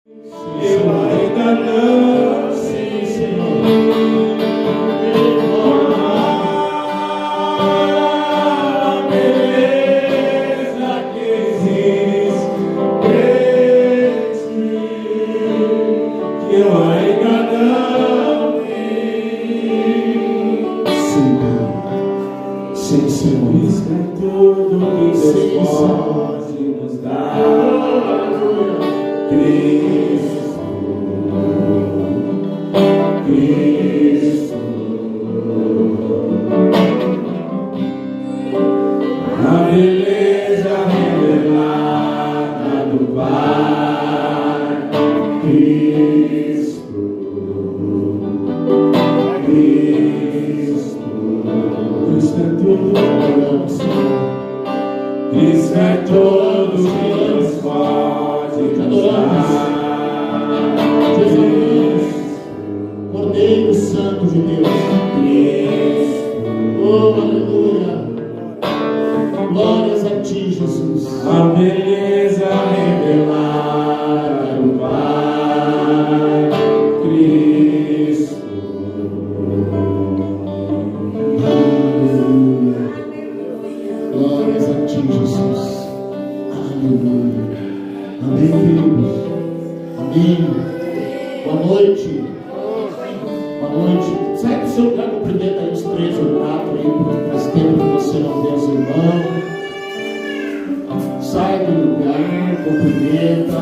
Eu ainda não sei, Senhor. A beleza que existe em ti, que eu ainda não vi. Sim, Senhor. Isso é tudo que Deus pode nos dar. Cristo, a beleza revelada do Pai. Cristo, Cristo é tudo que Deus pode. Cristo é tudo que Deus pode nos dar. Cordeiro Santo de Deus. Oh, aleluia. Glórias a ti, Jesus. A beleza revelada do Pai. Cristo. Glórias a ti, Jesus. Aleluia. Amém, queridos. Amém. Boa noite. Boa noite. Sai do seu lugar, cumprimenta aí os 3 ou 4 aí, porque faz tempo que você não vê os irmãos. Sai do lugar, cumprimenta.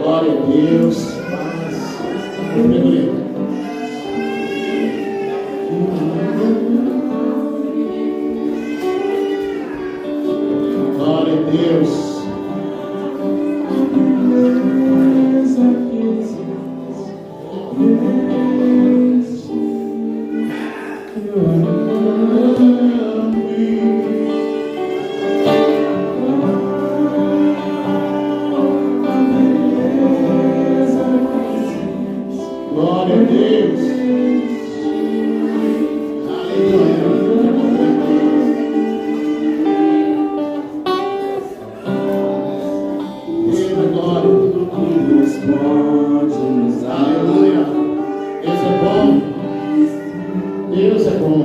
Glória a Deus. Paz. Cumprimenta. Glória a Deus. Glória a Deus. Aleluia. Deus é bom. Deus é bom.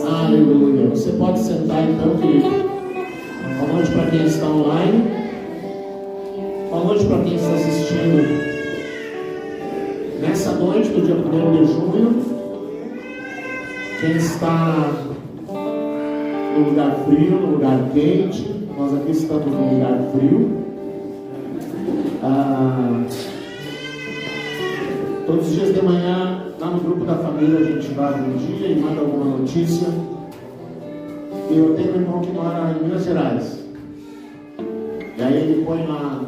Aleluia. Você pode sentar então, querido. Boa noite para quem está online. Boa noite para quem está assistindo nessa noite do dia 1º de junho. Quem está no lugar frio, no lugar quente. Nós aqui estamos no lugar frio. Todos os dias de manhã, lá no grupo da família, a gente dá um dia e manda alguma notícia. E eu tenho um irmão que mora em Minas Gerais. E aí ele põe lá: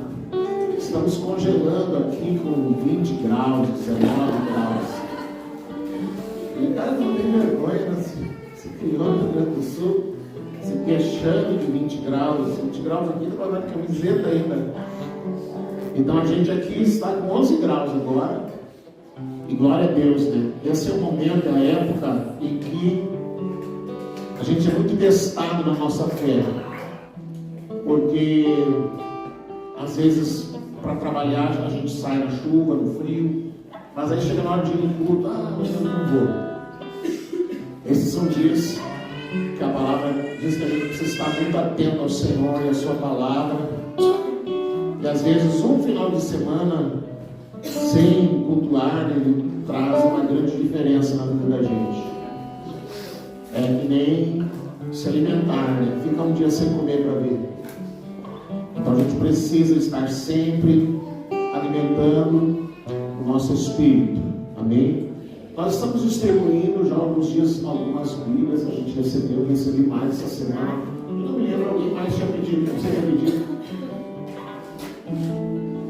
estamos congelando aqui com 20 graus, 19 graus. E o cara não tem vergonha, né? Se criou no Rio Grande do Sul, se queixando de 20 graus. 20 graus aqui não vai dar camiseta ainda. Então a gente aqui está com 11 graus agora. E glória a Deus, né? Esse é o momento, é a época em que a gente é muito testado na nossa fé. Porque às vezes para trabalhar a gente sai na chuva, no frio, mas aí chega na hora de ir no culto: hoje eu não vou. Esses são dias que a palavra diz que a gente precisa estar muito atento ao Senhor e à sua palavra. E às vezes um final de semana sem cultuar, ele traz uma grande diferença na vida da gente. É que nem se alimentar, né? Fica um dia sem comer para ver. Então a gente precisa estar sempre alimentando o nosso espírito. Amém? Nós estamos distribuindo já há alguns dias algumas Bíblias. A gente recebi mais essa semana. Eu não me lembro, alguém mais tinha pedido. Você tinha pedido?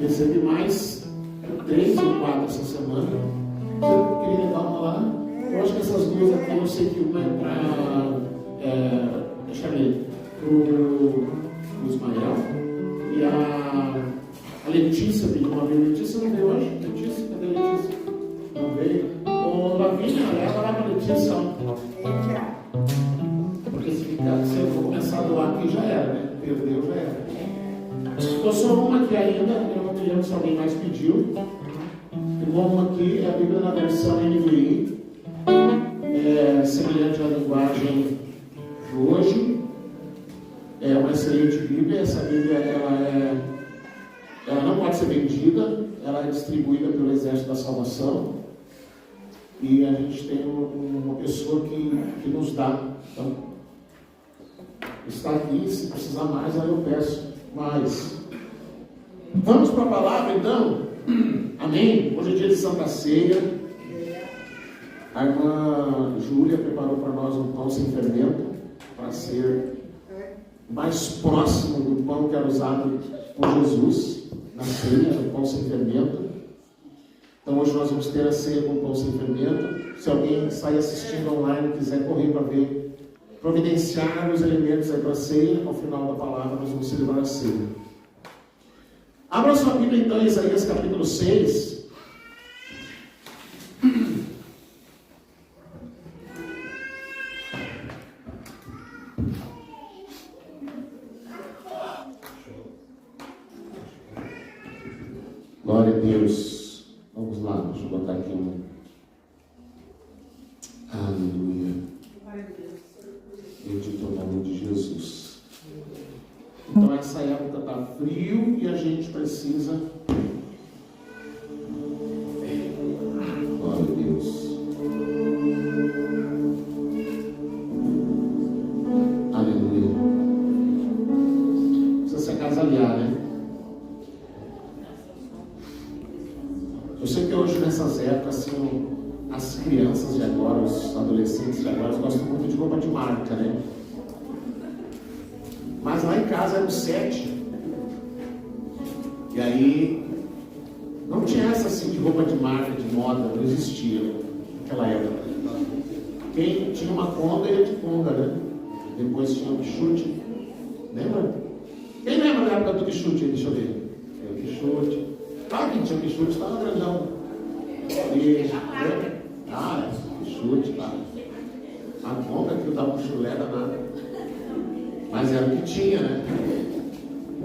Recebi mais 3 ou 4 essa semana. Eu queria levar uma lá. Eu acho que essas duas aqui, eu sei que uma é para deixa eu ver, pro Ismael. E a Letícia pediu uma vez. Letícia não veio hoje? Letícia, cadê a Letícia? Não veio. Ô Lavínia, leva lá para a Letícia. Porque se eu vou começar a doar aqui já era, né? Perdeu já era. Eu sou uma aqui ainda, eu não me lembro se alguém mais pediu. Tem uma aqui, é a Bíblia na versão NVI, semelhante à linguagem de hoje. É uma excelente Bíblia. Essa Bíblia ela não pode ser vendida, ela é distribuída pelo Exército da Salvação. E a gente tem uma pessoa que nos dá. Então, está aqui, se precisar mais, aí eu peço mais. Vamos para a palavra então? Amém? Hoje é dia de Santa Ceia. A irmã Júlia preparou para nós um pão sem fermento, para ser mais próximo do pão que era usado por Jesus na ceia, o pão sem fermento. Então hoje nós vamos ter a ceia com pão sem fermento. Se alguém sair assistindo online e quiser correr para ver, providenciar os elementos aí para a ceia, ao final da palavra nós vamos celebrar a ceia. Abra sua Bíblia então em Isaías capítulo 6. Glória a Deus. Vamos lá, deixa eu botar aqui um. Aleluia. Bendito o nome de Jesus. Então essa época está frio e a gente precisa. Glória a Deus. Aleluia. Precisa se agasalhar, né? Eu sei que hoje nessas épocas, assim, as crianças de agora, os adolescentes de agora, gostam muito de roupa de marca, né? Mas lá em casa eram 7. E aí não tinha essa assim de roupa de marca, de moda, não existia naquela época. Quem tinha uma Conga ia de Conga, né? Depois tinha o Quixote. Lembra? Quem lembra da época do Quixote? Deixa eu ver. É o Quixote. Claro que tinha o Quixote, estava grandão. E, Quixote, tá. A Conga que eu dava um chulé danado. Mas era o que tinha, né?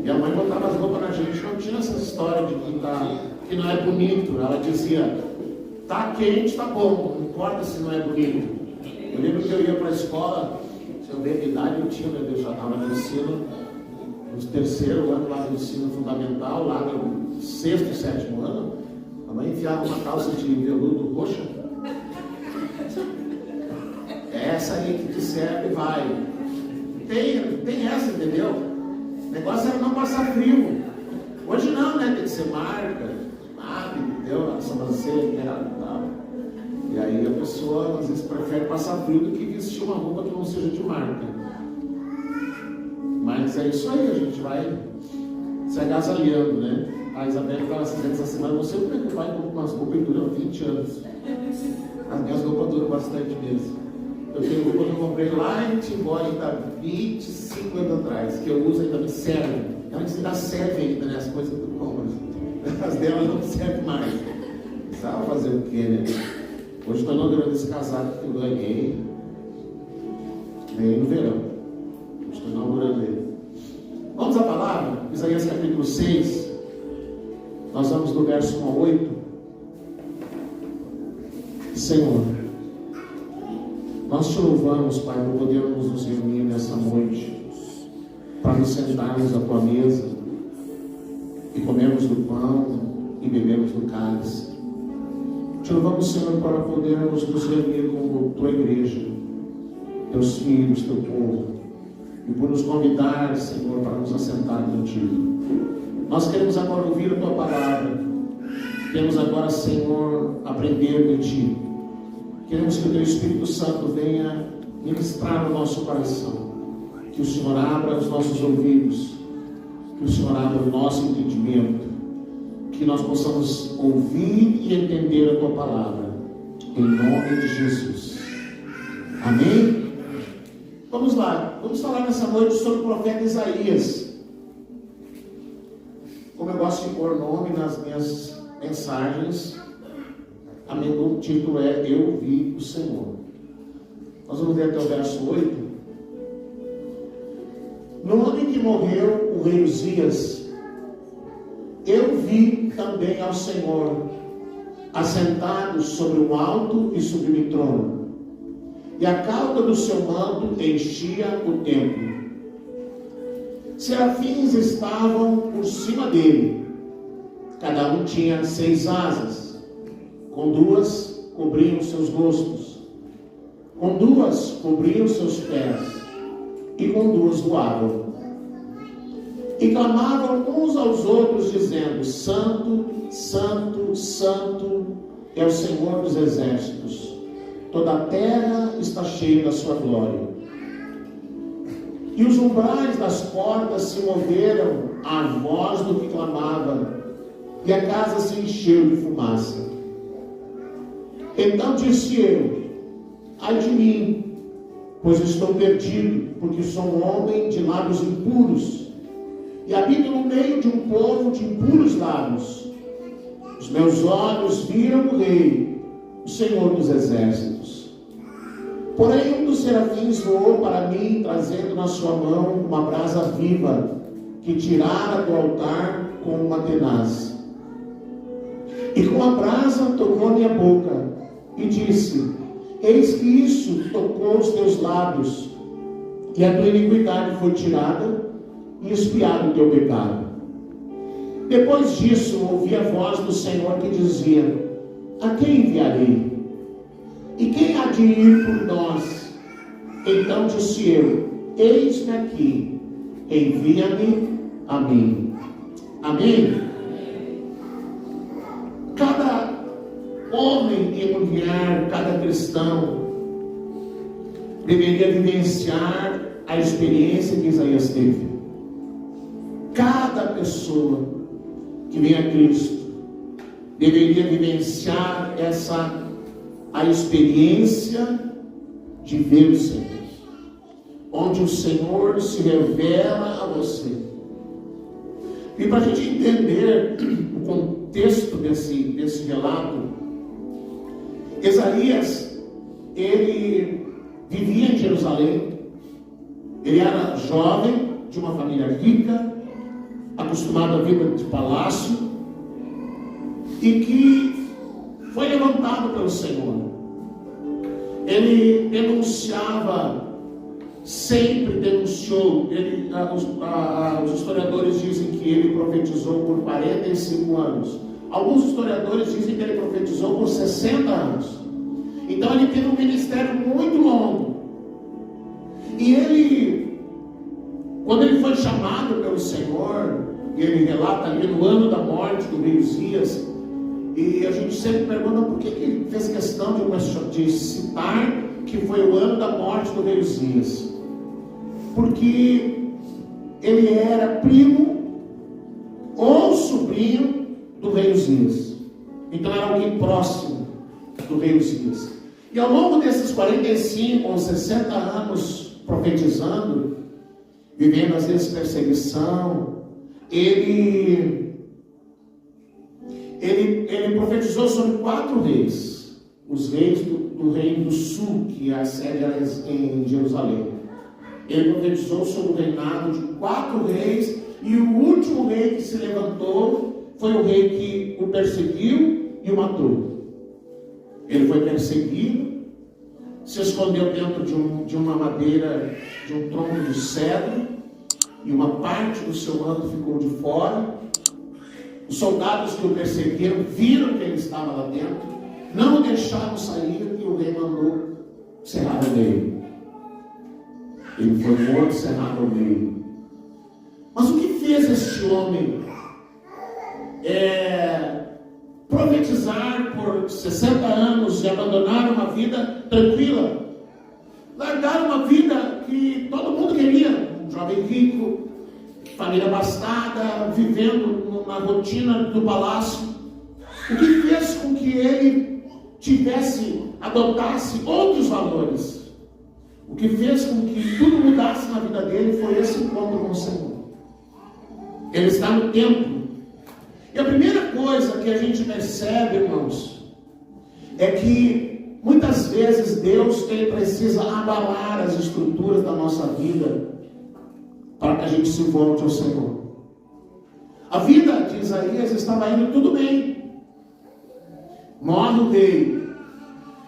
E a mãe botava as roupas na gente, não tinha essa história de que não é bonito. Ela dizia, tá quente, tá bom, não importa se não é bonito. Eu lembro que eu ia para a escola, se eu ver a idade eu tinha, né? Eu já estava no ensino, no terceiro ano lá do ensino fundamental, lá no 6º e 7º ano, a mãe enfiava uma calça de veludo roxa. Essa aí que te serve e vai. Tem essa, entendeu? O negócio era não passar frio. Hoje não, né? Tem que ser marca, entendeu? A sobrancelha e tal. E aí a pessoa às vezes prefere passar frio do que vestir uma roupa que não seja de marca. Mas é isso aí, a gente vai se agasalhando, né? A Isabela estava dizendo essa semana, não sei como é que o pai compra umas roupas e duram 20 anos. As minhas roupas duram bastante mesmo. Eu tenho roupa que eu comprei lá em Timbó, ainda 25 anos atrás, que eu uso ainda me serve. Ela diz que ainda serve ainda, né? As coisas que tu compras. As delas não servem mais. Sabe fazer o quê, né? Hoje estou inaugurando esse casaco que eu ganhei no verão. Estou inaugurando ele. Vamos à palavra? Isaías capítulo 6. Nós vamos do verso 1 a 8. Senhor, nós te louvamos, Pai, por podermos nos reunir nessa noite, para nos sentarmos à tua mesa e comermos do pão e bebermos do cálice. Te louvamos, Senhor, para podermos nos reunir como tua igreja, teus filhos, teu povo, e por nos convidar, Senhor, para nos assentar contigo. Nós queremos agora ouvir a tua palavra, queremos agora, Senhor, aprender de ti. Queremos que o teu Espírito Santo venha ministrar no nosso coração, que o Senhor abra os nossos ouvidos, que o Senhor abra o nosso entendimento, que nós possamos ouvir e entender a tua palavra, em nome de Jesus. Amém? Vamos lá, vamos falar nessa noite sobre o profeta Isaías. Como eu gosto de pôr nome nas minhas mensagens, o título é Eu Vi o Senhor. Nós vamos ver até o verso 8. No ano em que morreu o rei Uzias, eu vi também ao Senhor assentado sobre um alto e sublime trono, e a cauda do seu manto enchia o templo. Serafins estavam por cima dele, cada um tinha 6 asas, com 2 cobriam seus rostos, com 2 cobriam seus pés, e com 2 voavam. E clamavam uns aos outros, dizendo: Santo, Santo, Santo é o Senhor dos exércitos, toda a terra está cheia da sua glória. E os umbrais das portas se moveram à voz do que clamava, e a casa se encheu de fumaça. Então disse eu: ai de mim, pois estou perdido, porque sou um homem de lábios impuros, e habito no meio de um povo de impuros lábios. Os meus olhos viram o Rei, o Senhor dos exércitos. Porém um dos serafins voou para mim, trazendo na sua mão uma brasa viva, que tirara do altar com uma tenaz. E com a brasa tocou a minha boca, e disse: eis que isso tocou os teus lábios, e a tua iniquidade foi tirada, e expiado o teu pecado. Depois disso ouvi a voz do Senhor que dizia: a quem enviarei? E quem há de ir por nós? Então disse eu: eis-me aqui, envia-me a mim. Amém? Cada homem e mulher, cada cristão deveria vivenciar a experiência que Isaías teve. Cada pessoa que vem a Cristo deveria vivenciar a experiência de ver o Senhor, onde o Senhor se revela a você. E para a gente entender o contexto desse relato, Isaías, ele vivia em Jerusalém, ele era jovem, de uma família rica, acostumado à vida de palácio, e que foi levantado pelo Senhor. Ele denunciava, sempre denunciou. Os historiadores dizem que ele profetizou por 45 anos. Alguns historiadores dizem que ele profetizou por 60 anos. Então ele teve um ministério muito longo. E ele, quando ele foi chamado pelo Senhor, e ele relata ali no ano da morte do rei Uzias, e a gente sempre pergunta por que ele fez questão de citar que foi o ano da morte do rei Uzias. Porque ele era primo ou sobrinho do rei Uzias. Então era alguém próximo do rei Uzias. E ao longo desses 45 ou 60 anos profetizando, vivendo às vezes perseguição, ele profetizou sobre 4 reis, os reis do reino do sul, que a sede era em Jerusalém. Ele profetizou sobre o reinado de 4 reis, e o último rei que se levantou foi o rei que o perseguiu e o matou. Ele foi perseguido, se escondeu dentro de uma madeira, de um tronco de cedro, e uma parte do seu manto ficou de fora. Os soldados que o perseguiram viram que ele estava lá dentro, não o deixaram sair, e o rei mandou cerrar o meio. Ele foi morto, cerrado ao meio. Mas o que fez este homem profetizar por 60 anos e abandonar uma vida tranquila, largar uma vida que todo mundo queria, um jovem rico, família abastada, vivendo na rotina do palácio? O que fez com que ele adotasse outros valores? O que fez com que tudo mudasse na vida dele foi esse encontro com o Senhor. Ele está no templo. E a primeira coisa que a gente percebe, irmãos, é que muitas vezes Deus precisa abalar as estruturas da nossa vida para que a gente se volte ao Senhor. A vida de Isaías estava indo tudo bem. Morre o rei.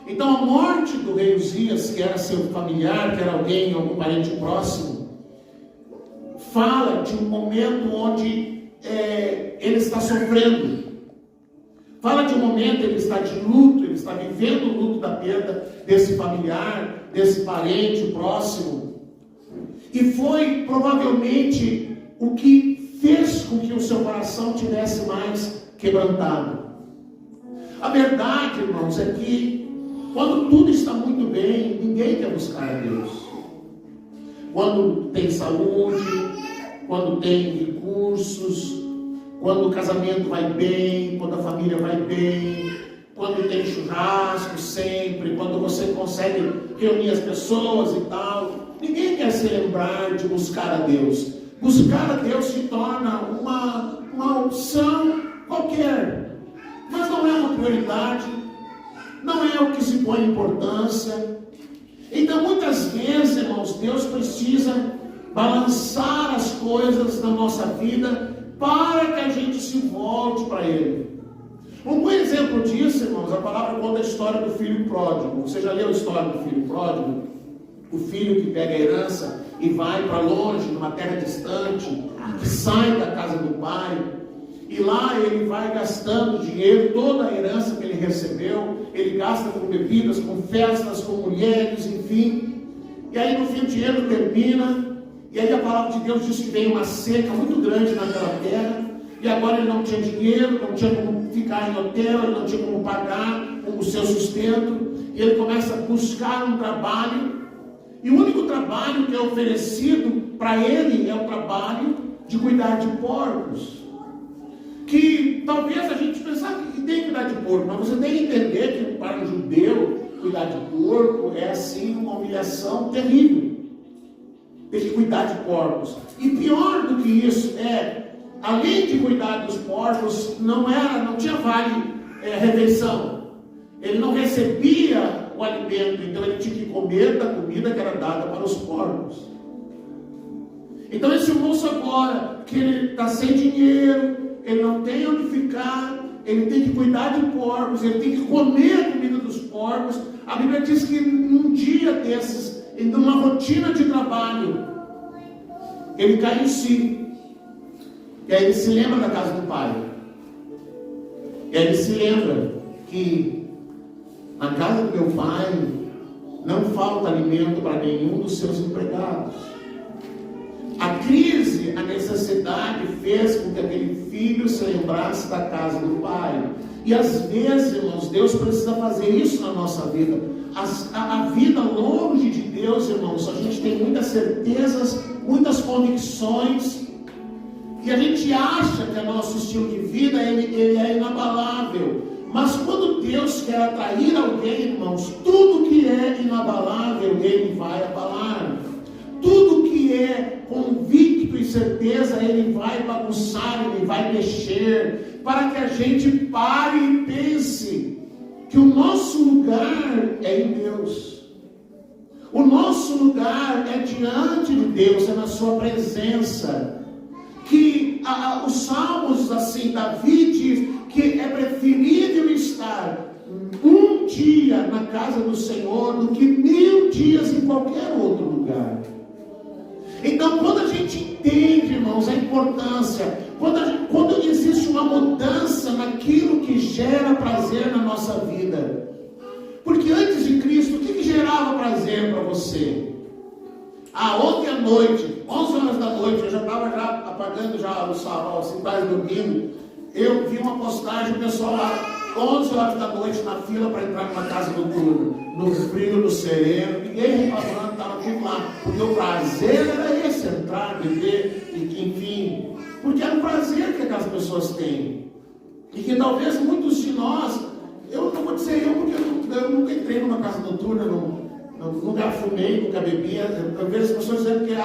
Então a morte do rei Uzias, que era seu familiar, que era alguém, algum parente próximo, fala de um momento onde ele está sofrendo. Fala de um momento, ele está de luto, ele está vivendo o luto da perda desse familiar, desse parente próximo. E foi provavelmente o que fez com que o seu coração tivesse mais quebrantado. A verdade, irmãos, é que quando tudo está muito bem, ninguém quer buscar a Deus. Quando tem saúde, quando tem recursos, quando o casamento vai bem, quando a família vai bem, quando tem churrasco sempre, quando você consegue reunir as pessoas e tal, ninguém quer se lembrar de buscar a Deus. Buscar a Deus se torna uma opção qualquer, mas não é uma prioridade, não é o que se põe importância. Então muitas vezes, irmãos, Deus precisa balançar as coisas na nossa vida para que a gente se volte para Ele. Um bom exemplo disso, irmãos, a palavra conta a história do filho pródigo. Você já leu a história do filho pródigo? O filho que pega a herança e vai para longe, numa terra distante, que sai da casa do pai, e lá ele vai gastando dinheiro, toda a herança que ele recebeu, ele gasta com bebidas, com festas, com mulheres, enfim. E aí no fim o dinheiro termina. E aí a palavra de Deus diz que veio uma seca muito grande naquela terra, e agora ele não tinha dinheiro, não tinha como ficar em hotel, ele não tinha como pagar o seu sustento, e ele começa a buscar um trabalho, e o único trabalho que é oferecido para ele é o trabalho de cuidar de porcos. Que talvez a gente pensasse que tem que cuidar de porco, mas você tem que entender que para um judeu cuidar de porco é assim uma humilhação terrível. Tem que cuidar de porcos. E pior do que isso além de cuidar dos porcos, não tinha vale refeição. Ele não recebia o alimento, então ele tinha que comer da comida que era dada para os porcos. Então esse moço agora, que ele está sem dinheiro, ele não tem onde ficar, ele tem que cuidar de porcos, ele tem que comer a comida dos porcos. A Bíblia diz que num dia desses, em uma rotina de trabalho, ele cai em si. E aí ele se lembra da casa do pai. E aí ele se lembra que na casa do meu pai não falta alimento para nenhum dos seus empregados. A crise, a necessidade fez com que aquele filho se lembrasse da casa do pai. E às vezes, irmãos, Deus precisa fazer isso na nossa vida. A vida longe de Deus, irmãos, a gente tem muitas certezas, muitas convicções, e a gente acha que o nosso estilo de vida ele é inabalável. Mas quando Deus quer atrair alguém, irmãos, tudo que é inabalável Ele vai abalar. Tudo que é convicto e certeza Ele vai bagunçar, Ele vai mexer, para que a gente pare e pense que o nosso lugar é em Deus. O nosso lugar é diante de Deus, é na sua presença. Que os salmos, assim, Davi diz que é preferível estar um dia na casa do Senhor do que 1000 dias em qualquer outro lugar. Então, quando a gente entende, irmãos, a importância, quando existe uma mudança naquilo que gera prazer na nossa vida, porque antes de Cristo, o que gerava prazer para você? Ontem à noite, 11 horas da noite, eu já estava apagando o sarau, assim, quase dormindo. Eu vi uma postagem, o pessoal lá, 11 horas da noite, na fila para entrar numa casa noturna, no frio, no sereno, ninguém reclamando, estava tudo lá. Porque o prazer era esse, entrar, beber, e enfim. Porque é um prazer que aquelas pessoas têm. E que talvez muitos de nós, eu não vou dizer porque eu nunca entrei numa casa noturna, nunca fumei, nunca bebia. Eu vejo as pessoas dizendo que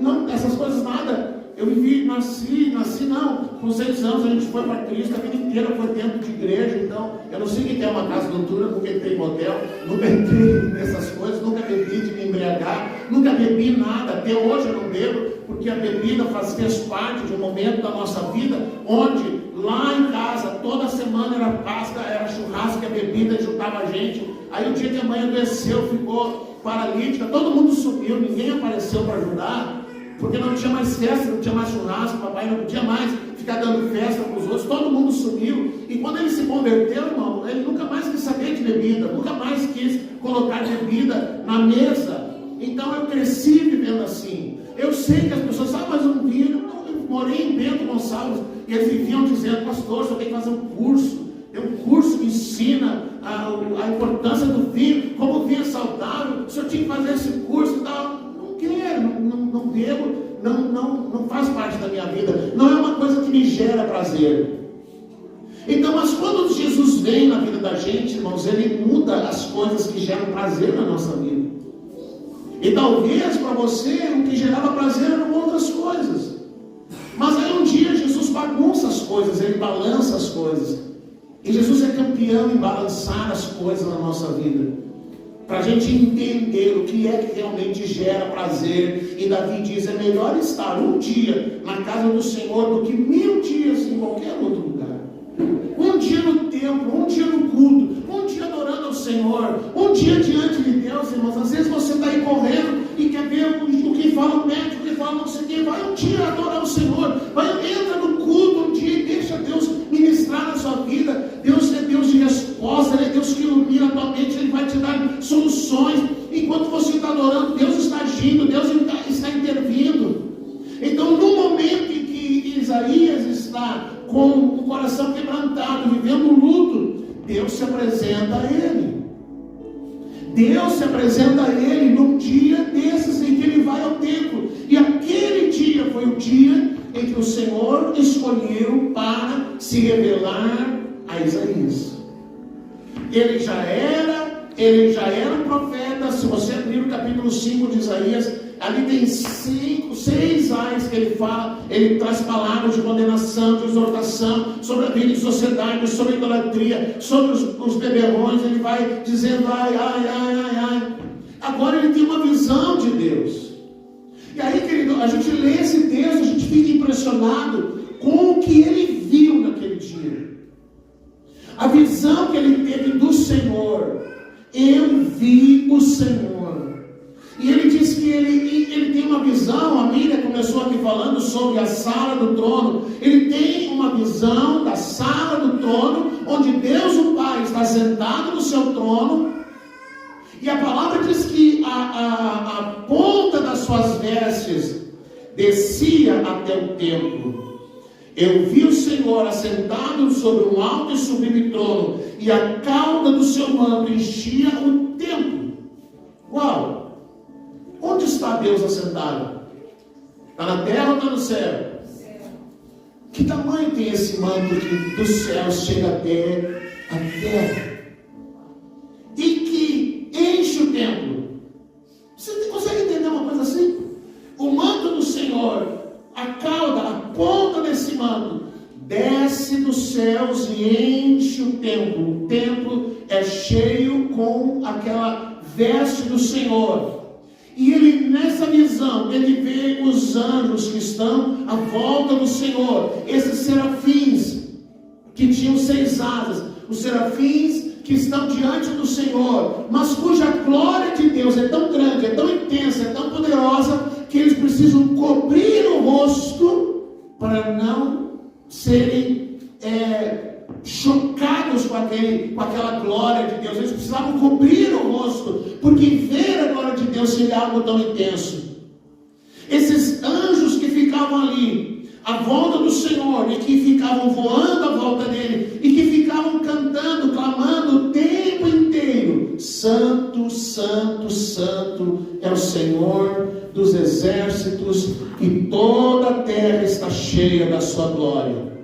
não, essas coisas nada. Eu vivi, nasci não. Com 6 anos a gente foi para Cristo, a vida inteira foi dentro de igreja. Então, eu não sei o que é uma casa noturna, nunca entrei em motel, nunca entrei nessas coisas, nunca bebi de me embriagar. jogar, nunca bebi nada, até hoje eu não bebo, porque a bebida fez parte de um momento da nossa vida, onde lá em casa, toda semana era Páscoa, era churrasco, a bebida juntava a gente. Aí o dia que a mãe adoeceu, ficou paralítica, todo mundo sumiu, ninguém apareceu para ajudar, porque não tinha mais festa, não tinha mais churrasco, papai não podia mais ficar dando festa para os outros, todo mundo sumiu. E quando ele se converteu, irmão, ele nunca mais quis saber de bebida, nunca mais quis colocar bebida na mesa. Então eu cresci vivendo assim. Eu sei que as pessoas sabem, mas eu morei em Bento Gonçalves, e eles viviam dizendo: pastor, você tem que fazer um curso. Tem um curso que ensina a importância do vinho, como o vinho é saudável. O senhor tinha que fazer esse curso e tal. Não quero, não devo, não faz parte da minha vida. Não é uma coisa que me gera prazer. Então, mas quando Jesus vem na vida da gente, irmãos, ele muda as coisas que geram prazer na nossa vida. E talvez para você o que gerava prazer eram outras coisas. Mas aí um dia Jesus bagunça as coisas, ele balança as coisas. E Jesus é campeão em balançar as coisas na nossa vida, para a gente entender o que é que realmente gera prazer. E Davi diz: é melhor estar um dia na casa do Senhor do que 1000 dias em qualquer outro lugar. Um dia no templo, um dia no culto, um dia adorando ao Senhor, um dia diante de Deus, irmãos. Às vezes você está aí correndo e quer ver o que fala o médico, o que fala não sei o quê. Vai um dia adorar o Senhor, entra no culto um dia e deixa Deus ministrar na sua vida. Deus é Deus de resposta, Ele é Deus que ilumina a tua mente, Ele vai te dar soluções. Enquanto você está adorando, Deus está agindo, Deus está intervindo. Então, no momento em que Isaías está com o coração quebrantado, vivendo um luto, Deus se apresenta a ele. Deus se apresenta a ele num dia desses em que ele vai ao templo. E aquele dia foi o dia em que o Senhor escolheu para se revelar a Isaías. Ele já era um profeta. Se você abrir o capítulo 5 de Isaías, ali tem 6 áreas que ele fala. Ele traz palavras de condenação, de exortação, sobre a vida em sociedade, sobre a idolatria, sobre os beberrões. Ele vai dizendo: ai, ai, ai, ai, ai. Agora ele tem uma visão de Deus. E aí, querido, a gente lê esse texto, a gente fica impressionado com o que ele viu naquele dia. A visão que ele teve do Senhor. Eu vi o Senhor. E ele diz que ele tem uma visão. A Miriam começou aqui falando sobre a sala do trono. Ele tem uma visão da sala do trono, onde Deus o Pai está sentado no seu trono. E a palavra diz que a ponta das suas vestes descia até o templo. Eu vi o Senhor assentado sobre um alto e sublime trono, e a cauda do seu manto enchia o templo. Uau! Onde está Deus assentado? Está na terra ou está no céu? Que tamanho tem esse manto que dos céus chega até a terra? E que enche o templo. Você consegue entender uma coisa assim? O manto do Senhor, a cauda, a ponta desse manto, desce dos céus e enche o templo. O templo é cheio com aquela veste do Senhor. E ele, nessa visão, ele vê os anjos que estão à volta do Senhor. Esses serafins que tinham 6 asas. Os serafins que estão diante do Senhor, mas cuja glória de Deus é tão grande, é tão intensa, é tão poderosa, que eles precisam cobrir o rosto para não serem chocados com aquela glória de Deus. Eles precisavam cobrir o rosto, porque ver a glória de Deus seria algo tão intenso. Esses anjos que ficavam ali à volta do Senhor, e que ficavam voando à volta dele, e que ficavam cantando, clamando o tempo inteiro: Santo, Santo, Santo é o Senhor dos exércitos, e toda a terra está cheia da sua glória.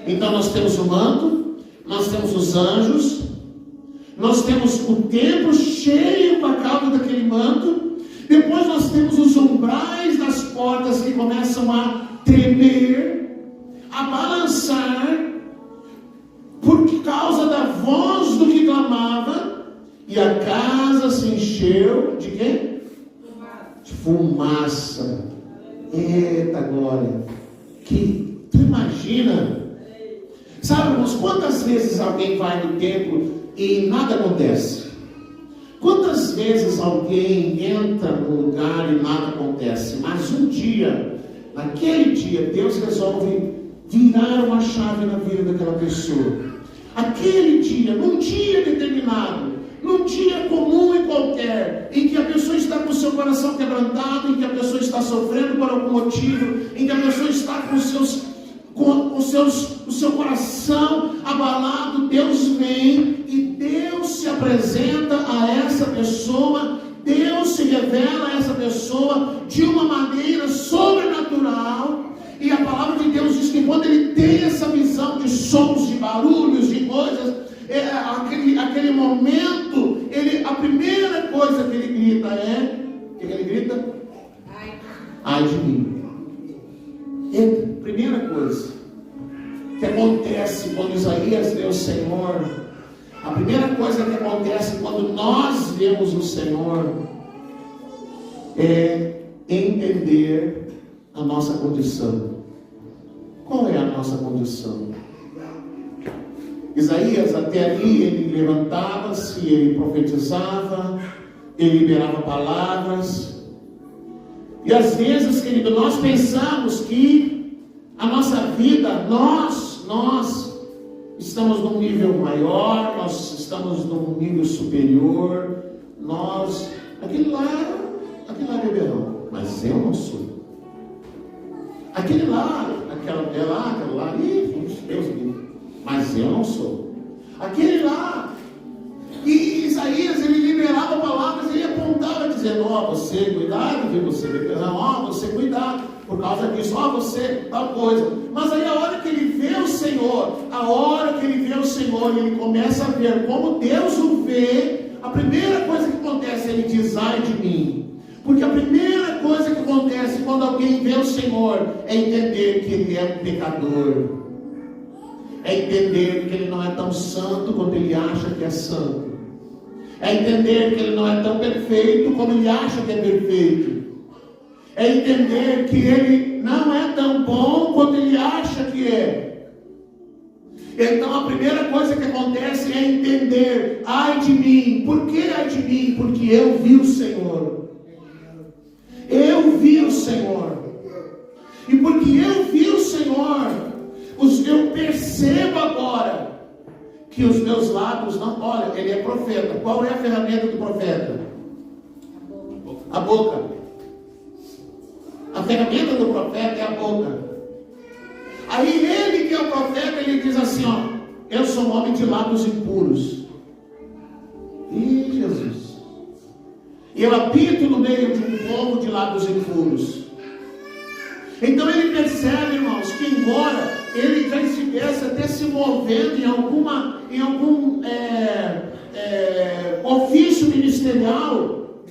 Então nós temos o manto, nós temos os anjos, nós temos o templo cheio com a cauda daquele manto. Depois nós temos os umbrais das portas que começam a tremer, a balançar, por causa da voz do que clamava, e a casa se encheu de quê? fumaça. Eita glória! Que tu imagina? Sabe, irmãos, quantas vezes alguém vai no templo e nada acontece? Quantas vezes alguém entra no lugar e nada acontece? Mas um dia, naquele dia, Deus resolve virar uma chave na vida daquela pessoa. Aquele dia, num dia determinado, num dia comum e qualquer, em que a pessoa está com o seu coração quebrantado, em que a pessoa está sofrendo por algum motivo, em que a pessoa está com o seu coração abalado, Deus vem e Deus se apresenta a essa pessoa, Deus se revela a essa pessoa de uma maneira sobrenatural. E a palavra de Deus diz que quando ele tem essa visão de sons, de barulhos, de coisas, aquele momento, a primeira coisa que ele grita é, o que ele grita? Ai de mim. Primeira coisa que acontece quando Isaías vê o Senhor, a primeira coisa que acontece quando nós vemos o Senhor é entender a nossa condição. Qual é a nossa condição? Isaías, até ali, ele levantava-se, ele profetizava, ele liberava palavras. E às vezes, querido, nós pensamos que a nossa vida, nós estamos num nível maior, nós estamos num nível superior, aquele lá é beberão, mas eu não sou. Aquele lá, aquela lá, Deus me livre, mas eu não sou. Aquele lá, e Isaías, ele liberava palavras, ele apontava dizendo, você, cuidado, viu, você beberão, você, cuidado, por causa disso, você, tal coisa. Mas aí a hora que ele vê o Senhor, ele começa a ver como Deus o vê, a primeira coisa que acontece, ele diz, ai de mim. Porque a primeira coisa que acontece quando alguém vê o Senhor é entender que ele é um pecador. É entender que ele não é tão santo quanto ele acha que é santo. É entender que ele não é tão perfeito como ele acha que é perfeito. É entender que ele não é tão bom quanto ele acha que é. Então a primeira coisa que acontece é entender, ai de mim. Por que ai de mim? Porque eu vi o Senhor. Eu vi o Senhor. E porque eu vi o Senhor, eu percebo agora que os meus lábios não... Olha, ele é profeta. Qual é a ferramenta do profeta? A boca. A ferramenta do profeta é a boca. Aí ele que é o profeta, ele diz assim, eu sou um homem de lábios impuros. Ih, Jesus. E eu habito no meio de um povo de lábios impuros. Então ele percebe, irmãos, que embora ele já estivesse até se movendo em algum ofício ministerial,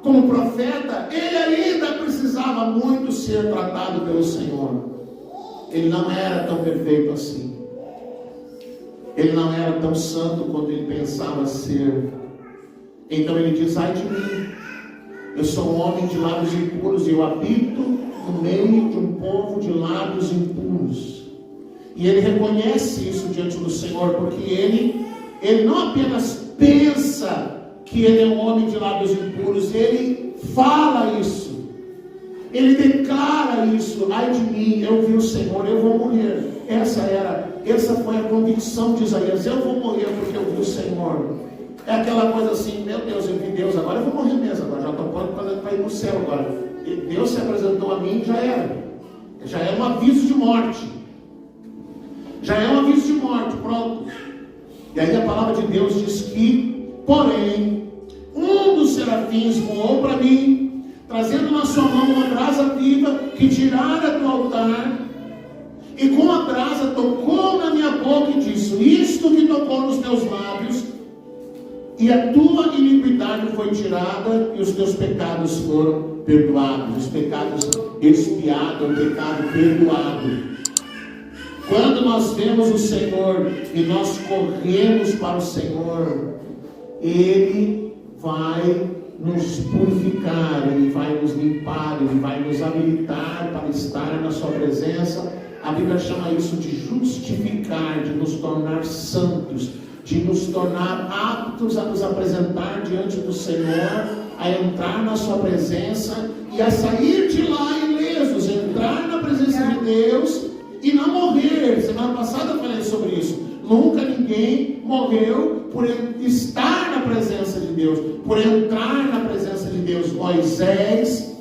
como profeta, ele ainda precisava muito ser tratado pelo Senhor. Ele não era tão perfeito assim. Ele não era tão santo quanto ele pensava ser. Então ele diz, ai de mim, eu sou um homem de lábios impuros e eu habito no meio de um povo de lábios impuros. E ele reconhece isso diante do Senhor, porque ele não apenas pensa que ele é um homem de lábios impuros, ele fala isso, ele declara isso, ai de mim, eu vi o Senhor, eu vou morrer. Essa foi a convicção de Isaías, eu vou morrer porque eu vi o Senhor. É aquela coisa assim, meu Deus, eu vi Deus, agora eu vou morrer mesmo, agora já estou pronto para ir no céu agora. E Deus se apresentou a mim, já era um aviso de morte. Já é um aviso de morte, pronto. E aí a palavra de Deus diz que, porém, um dos serafins voou para mim, trazendo na sua mão uma brasa viva que tirara do altar, e com a brasa tocou na minha boca e disse, isto que tocou nos teus lábios, e a tua iniquidade foi tirada, e os teus pecados foram perdoados, os pecados expiados, o pecado perdoado. Quando nós vemos o Senhor e nós corremos para o Senhor, Ele vai nos purificar, Ele vai nos limpar, Ele vai nos habilitar para estar na sua presença. A Bíblia chama isso de justificar, de nos tornar santos, de nos tornar aptos a nos apresentar diante do Senhor, a entrar na sua presença e a sair de lá ilesos, entrar na presença de Deus e não morrer. Semana passada eu falei sobre isso. Nunca ninguém morreu por estar na presença de Deus, por entrar na presença de Deus. Moisés,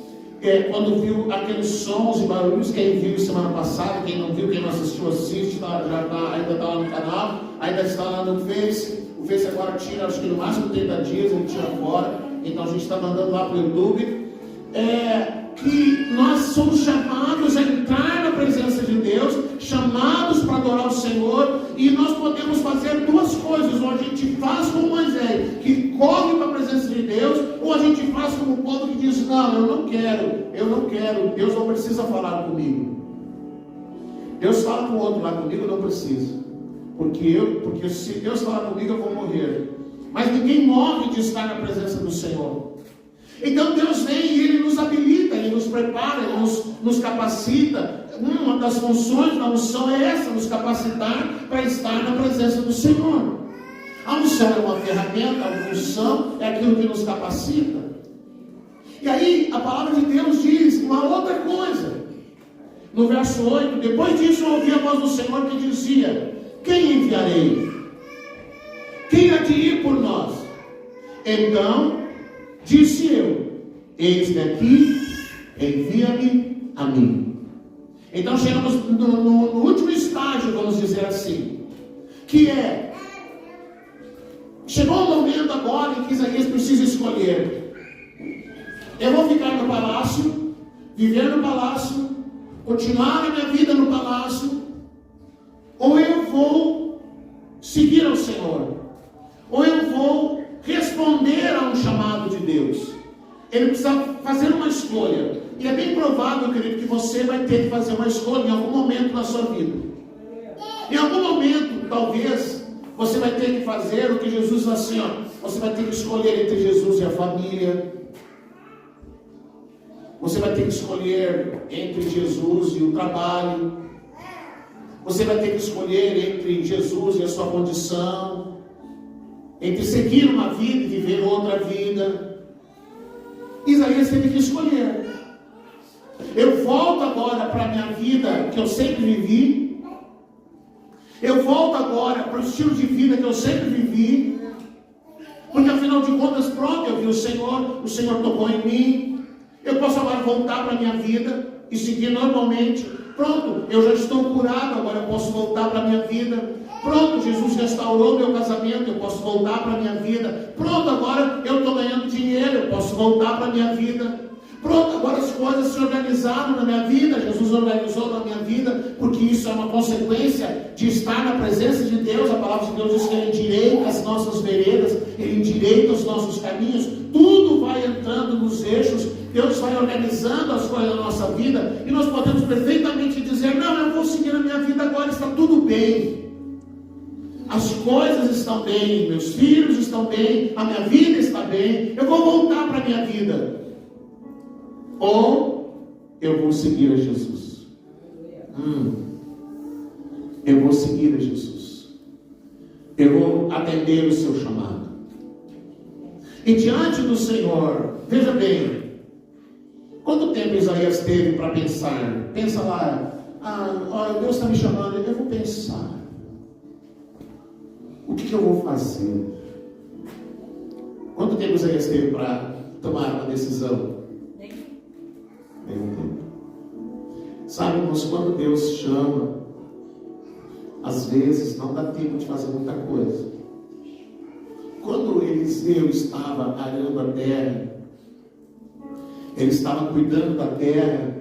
quando viu aqueles sons e barulhos, quem viu semana passada, quem não viu, quem não assistiu, assiste, ainda está lá no canal, ainda está lá no Face. O Face agora tira, acho que no máximo 30 dias, ele tira fora. Então a gente está mandando lá para o YouTube. Que nós somos chamados a entrar na presença de Deus, chamados para adorar o Senhor, e nós podemos fazer duas coisas: ou a gente faz como Moisés, que corre para a presença de Deus, ou a gente faz como o povo que diz: não, eu não quero, Deus não precisa falar comigo. Deus fala com o outro lá, comigo não precisa, porque se Deus falar comigo eu vou morrer. Mas ninguém morre de estar na presença do Senhor. Então Deus vem e Ele nos habilita, Ele nos prepara, Ele nos capacita. Uma das funções da unção é essa, nos capacitar para estar na presença do Senhor. A unção é uma ferramenta, a unção é aquilo que nos capacita. E aí a palavra de Deus diz uma outra coisa. No verso 8, depois disso eu ouvi a voz do Senhor que dizia: quem enviarei? Quem há de ir por nós? Então disse eu: eis-me aqui, envia-me a mim. Então chegamos no último estágio, vamos dizer assim, que chegou o momento agora em que Isaías precisa escolher: eu vou ficar no palácio, viver no palácio, continuar a minha vida no palácio, ou eu vou seguir ao Senhor, ou eu vou responder a um chamado de Deus. Ele precisa fazer uma escolha. E é bem provável, querido, que você vai ter que fazer uma escolha em algum momento da sua vida. Em algum momento, talvez, você vai ter que fazer o que Jesus diz assim, você vai ter que escolher entre Jesus e a família. Você vai ter que escolher entre Jesus e o trabalho. Você vai ter que escolher entre Jesus e a sua condição, entre seguir uma vida e viver outra vida. Isaías teve que escolher: eu volto agora para a minha vida que eu sempre vivi, eu volto agora para o estilo de vida que eu sempre vivi, porque afinal de contas, pronto, eu vi o Senhor tocou em mim, eu posso agora voltar para a minha vida e seguir normalmente. Pronto, eu já estou curado, agora eu posso voltar para a minha vida. Pronto, Jesus restaurou meu casamento, eu posso voltar para a minha vida. Pronto, agora eu estou ganhando dinheiro, eu posso voltar para a minha vida. Pronto, agora as coisas se organizaram na minha vida, Jesus organizou na minha vida, porque isso é uma consequência de estar na presença de Deus. A palavra de Deus diz que Ele endireita as nossas veredas, Ele endireita os nossos caminhos, tudo vai entrando nos eixos, Deus vai organizando as coisas da nossa vida, e nós podemos perfeitamente dizer: não, eu vou seguir a minha vida agora, está tudo bem. As coisas estão bem, meus filhos estão bem, a minha vida está bem, eu vou voltar para a minha vida. Ou eu vou seguir a Jesus. Eu vou seguir a Jesus. Eu vou atender o seu chamado. E diante do Senhor, veja bem, quanto tempo Isaías teve para pensar? Pensa lá, Deus está me chamando, eu vou pensar. O que eu vou fazer? Quanto tempo Isaías teve para tomar uma decisão? Nenhum tempo. Sabe, irmãos, quando Deus chama, às vezes não dá tempo de fazer muita coisa. Quando Eliseu estava arando a terra, ele estava cuidando da terra,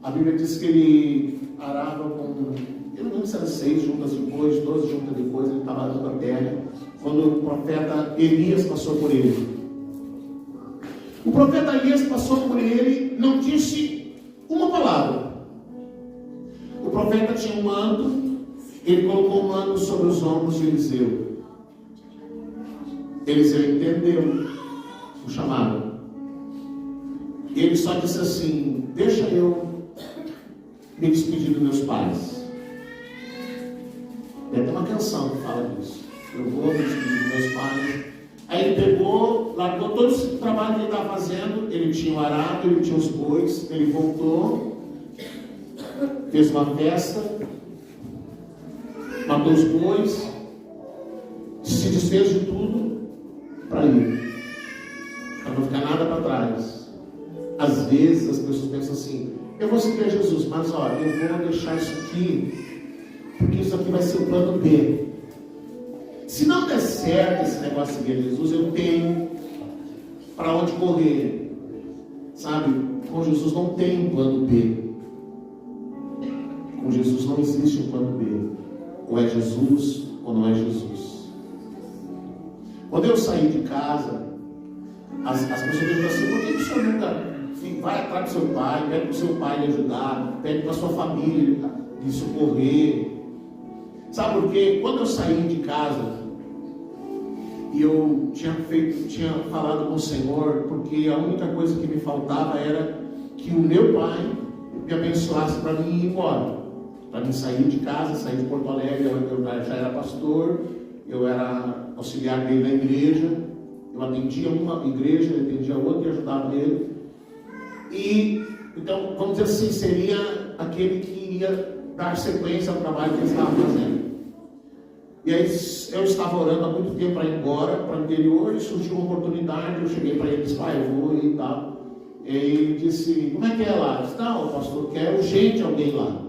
a Bíblia diz que ele arava com, eu não lembro se eram 6 juntas depois, 12 juntas depois, ele estava arando a terra, quando o profeta Elias passou por ele. O profeta Elias passou por ele, não disse uma palavra. O profeta tinha um manto, ele colocou o manto sobre os ombros de Eliseu. Eliseu entendeu. o chamado. Ele só disse assim: deixa eu me despedir dos meus pais. Tem até uma canção que fala disso. Eu vou me despedir dos meus pais. Aí ele pegou, largou todo esse trabalho que ele estava fazendo. Ele tinha o arado, ele tinha os bois. Ele voltou, fez uma festa, matou os bois, se desfez de tudo para ir, para não ficar nada para trás. Às vezes as pessoas pensam assim: eu vou seguir a Jesus, mas olha, eu vou deixar isso aqui, porque isso aqui vai ser o plano B. Se não der certo esse negócio de seguir a Jesus, eu tenho para onde correr. Sabe, com Jesus não tem um plano B. Com Jesus não existe um plano B. Ou é Jesus ou não é Jesus. Quando eu saí de casa, as pessoas perguntam assim: por que o senhor nunca vai atrás do seu pai, pede para o seu pai lhe ajudar, pede para a sua família lhe socorrer? Sabe por quê? Quando eu saí de casa e eu tinha falado com o Senhor, porque a única coisa que me faltava era que o meu pai me abençoasse para mim ir embora, para mim sair de casa, sair de Porto Alegre. Eu já era pastor, eu era auxiliar dele na igreja, eu atendia uma igreja, eu atendia outra e ajudava ele. E então, vamos dizer assim, seria aquele que ia dar sequência ao trabalho que ele estava fazendo. E aí eu estava orando há muito tempo para ir embora para o interior, e surgiu uma oportunidade. Eu cheguei para ele e disse: pai, eu vou e tal. E ele disse: como é que é lá? Eu disse: não, o pastor quer urgente alguém lá.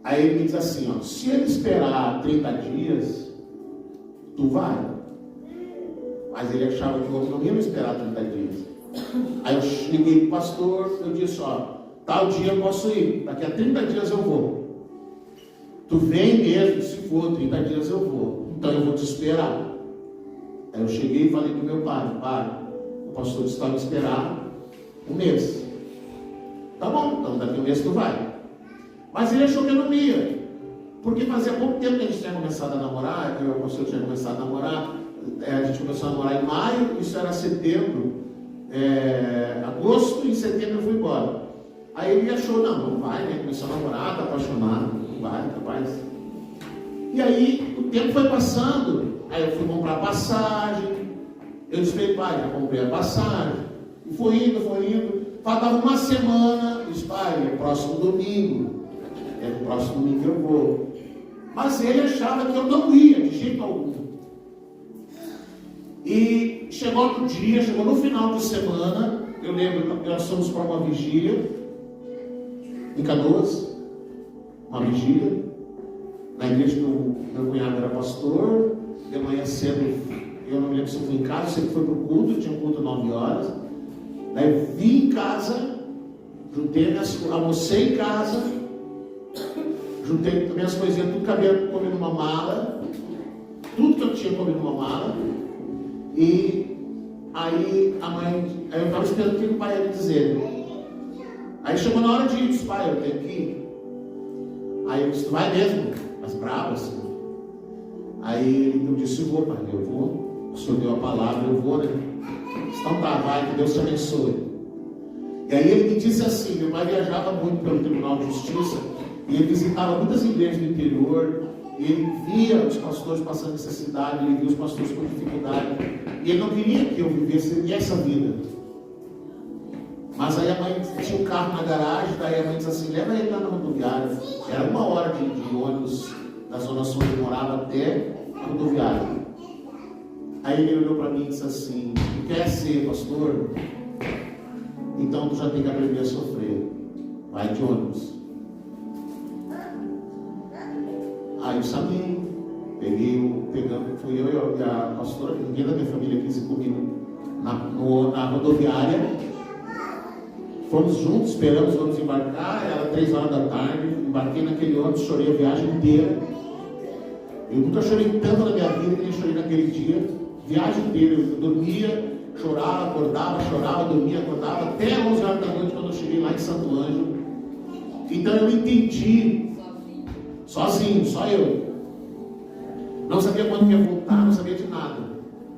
Aí ele me diz assim: ó, se ele esperar 30 dias, tu vai. Mas ele achava que o homem não ia me esperar 30 dias. Aí eu liguei para o pastor, eu disse: ó, tal dia eu posso ir, daqui a 30 dias eu vou. Tu vem mesmo, se for 30 dias eu vou, então eu vou te esperar. Aí eu cheguei e falei para o meu pai: pai, o pastor disse para me esperar um mês. Tá bom, então daqui a um mês tu vai. Mas ele achou que eu não ia, porque fazia pouco tempo que a gente tinha começado a namorar. Eu e o pastor tinha começado a namorar. A gente começou a namorar em maio, isso era setembro, agosto, e em setembro eu fui embora. Aí ele achou: não vai, né? Começou a namorar, tá apaixonado, não vai, capaz. E aí o tempo foi passando, aí eu fui comprar passagem. Eu disse para ele: pai, já comprei a passagem. E foi indo. Faltava uma semana. Eu disse: pai, é o próximo domingo. É no próximo domingo que eu vou. Mas ele achava que eu não ia, de jeito algum. E chegou no dia, chegou no final de semana. Eu lembro que nós fomos para uma vigília em Canoas, uma vigília na igreja do meu cunhado era pastor. De manhã cedo, eu não me lembro se eu fui em casa, sei que foi para o culto, tinha um culto 9 horas. Daí vim em casa, almocei em casa, juntei minhas coisinhas, tudo que havia comido numa mala, tudo que eu tinha comido numa mala. E aí eu estava esperando o que o pai ia me dizer. Aí chegou na hora de ir, disse: pai, eu tenho que ir. Aí eu disse: tu vai mesmo? Mas bravo assim. Aí eu disse: eu vou, pai, eu vou. O senhor deu a palavra, eu vou, né? Então tá, vai, que Deus te abençoe. E aí ele me disse assim: meu pai viajava muito pelo Tribunal de Justiça, e ele visitava muitas igrejas do interior, e ele via os pastores passando necessidade, ele via os pastores com dificuldade, e ele não queria que eu vivesse essa vida. Mas aí a mãe tinha um carro na garagem, daí a mãe disse assim: leva ele lá na rodoviária. Era 1 hora de ônibus da zona sul onde eu morava até a rodoviária. Aí ele olhou para mim e disse assim: tu quer ser pastor? Então tu já tem que aprender a sofrer. Vai de ônibus. Aí eu sabia, fui eu e a pastora, ninguém da minha família quis ir comigo na rodoviária. Fomos juntos, esperamos, vamos embarcar. Era 3 horas da tarde, embarquei naquele ônibus, chorei a viagem inteira. Eu nunca chorei tanto na minha vida que nem chorei naquele dia. Viagem inteira, eu dormia, chorava, acordava, chorava, dormia, acordava, até 11 horas da noite, quando eu cheguei lá em Santo Ângelo. Então eu entendi, sozinho, só eu. Não sabia quando ia voltar, não sabia de nada.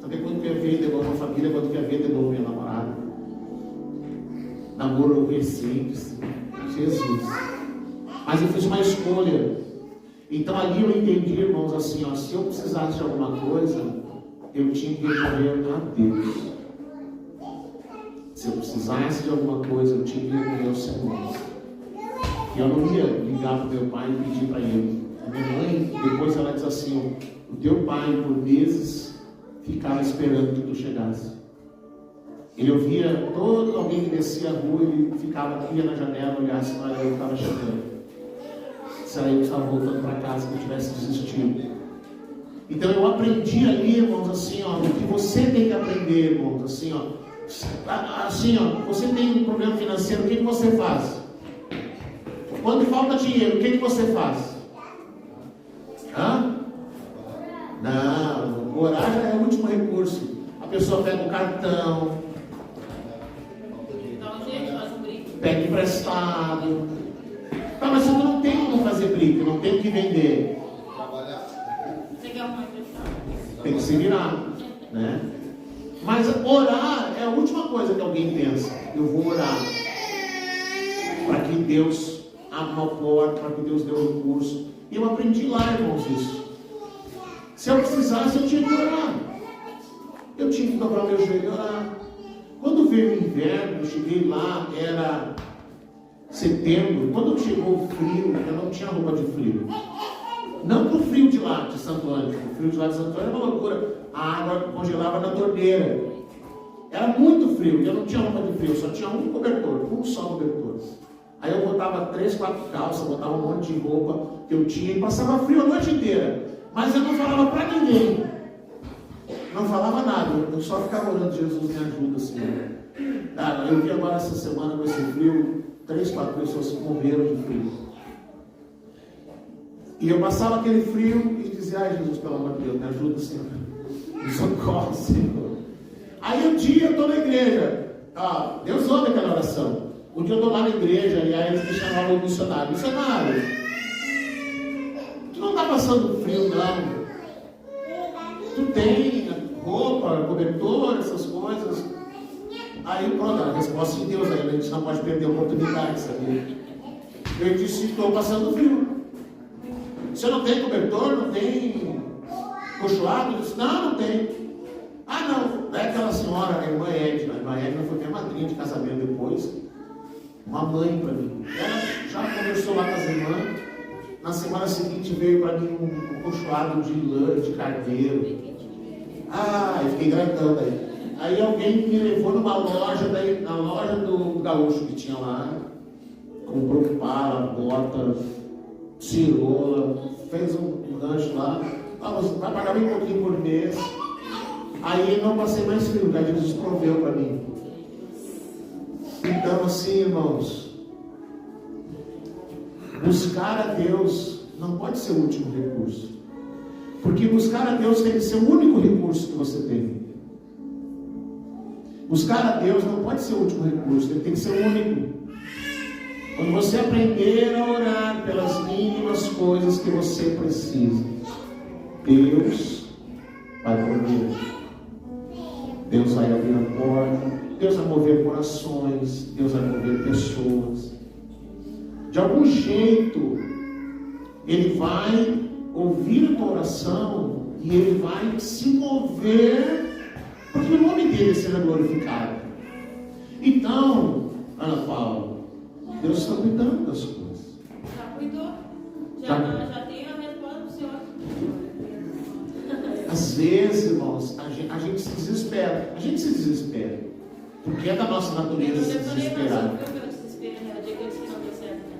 Até quando que eu ia ver de novo a família, quando que eu ia ver de novo minha namorada. Namoro recente, Jesus. Mas eu fiz uma escolha. Então ali eu entendi, irmãos, assim, ó, se eu precisasse de alguma coisa, eu tinha que recorrer a Deus. Se eu precisasse de alguma coisa, eu tinha que recorrer aos irmãos. E eu não ia ligar para o meu pai e pedir para ele. A minha mãe, depois ela diz assim, o teu pai por meses ficava esperando que tu chegasse. Ele ouvia todo alguém que descia a rua, ele ficava, ia na janela, olhar se não era eu que estava chegando. Se era eu que estava voltando para casa, que eu tivesse desistido. Então eu aprendi ali, irmãos, assim, ó, o que você tem que aprender, irmãos, assim, ó. Assim, ó, você tem um problema financeiro, o que você faz? Quando falta dinheiro, o que você faz? Hã? Não, orar já é o último recurso. A pessoa pega o cartão, pega emprestado. Tá, mas você não tem como fazer briga, não tem o que vender. Tem que se virar, né? Mas orar é a última coisa que alguém pensa. Eu vou orar para que Deus abra uma porta, para que Deus dê um recurso. E eu aprendi lá, irmãos, isso. Se eu precisasse, eu tinha que orar. Eu tinha que dobrar meu joelho e orar. Quando veio o inverno, eu cheguei lá, era setembro. Quando chegou o frio, eu não tinha roupa de frio. Não para o frio de lá, de Santo Ângelo. O frio de lá de Santo Ângelo era uma loucura. A água congelava na torneira. Era muito frio, eu não tinha roupa de frio, só tinha um cobertor, um só cobertor. Aí eu botava 3, 4 calças, botava um monte de roupa que eu tinha e passava frio a noite inteira. Mas eu não falava para ninguém. Não falava nada, eu só ficava orando, Jesus me ajuda, Senhor. Ah, eu vi agora essa semana com esse frio, 3, 4 pessoas se morreram de frio. E eu passava aquele frio e dizia, ai Jesus, pelo amor de Deus, me ajuda, Senhor. Me socorre, Senhor. Aí um dia eu estou na igreja. Deus ouve aquela oração. Um dia eu estou lá na igreja e aí eles me chamavam de missionário. Missionário, tu não está passando frio, não? Tu tem roupa, cobertor, essas coisas? Aí pronto, a resposta de Deus, aí a gente não pode perder a oportunidade, sabe? Eu disse, estou passando frio. Você não tem cobertor, não tem cochoado? Eu disse, não tem. Não, é aquela senhora, a irmã Edna. A irmã Edna foi minha madrinha de casamento depois. Uma mãe para mim. Ela já conversou lá com as irmãs. Na semana seguinte veio para mim um cochoado de lã, de carneiro. Eu fiquei gratão daí. Aí alguém me levou numa loja, daí, na loja do gaúcho que tinha lá. Comprou pala, bota, cirola, fez um rancho lá. Vai pagar bem pouquinho por mês. Aí não passei mais frio, daí Jesus proveu para mim. Então assim, irmãos, buscar a Deus não pode ser o último recurso. Porque buscar a Deus tem que ser o único recurso que você tem. Buscar a Deus não pode ser o último recurso, ele tem que ser o único. Quando você aprender a orar pelas mínimas coisas que você precisa, Deus vai prover. Deus vai abrir a porta, Deus vai mover corações, Deus vai mover pessoas. De algum jeito, Ele vai ouvir a tua oração e Ele vai se mover, porque o nome dele será glorificado. Então, Ana Paula, Deus está cuidando das coisas. Já cuidou. Já tem a resposta do Senhor. Às vezes, irmãos, a gente se desespera. A gente se desespera. Porque é da nossa natureza se desesperar. Eu desespero, né? O dia que eu disse que não deu certo, né?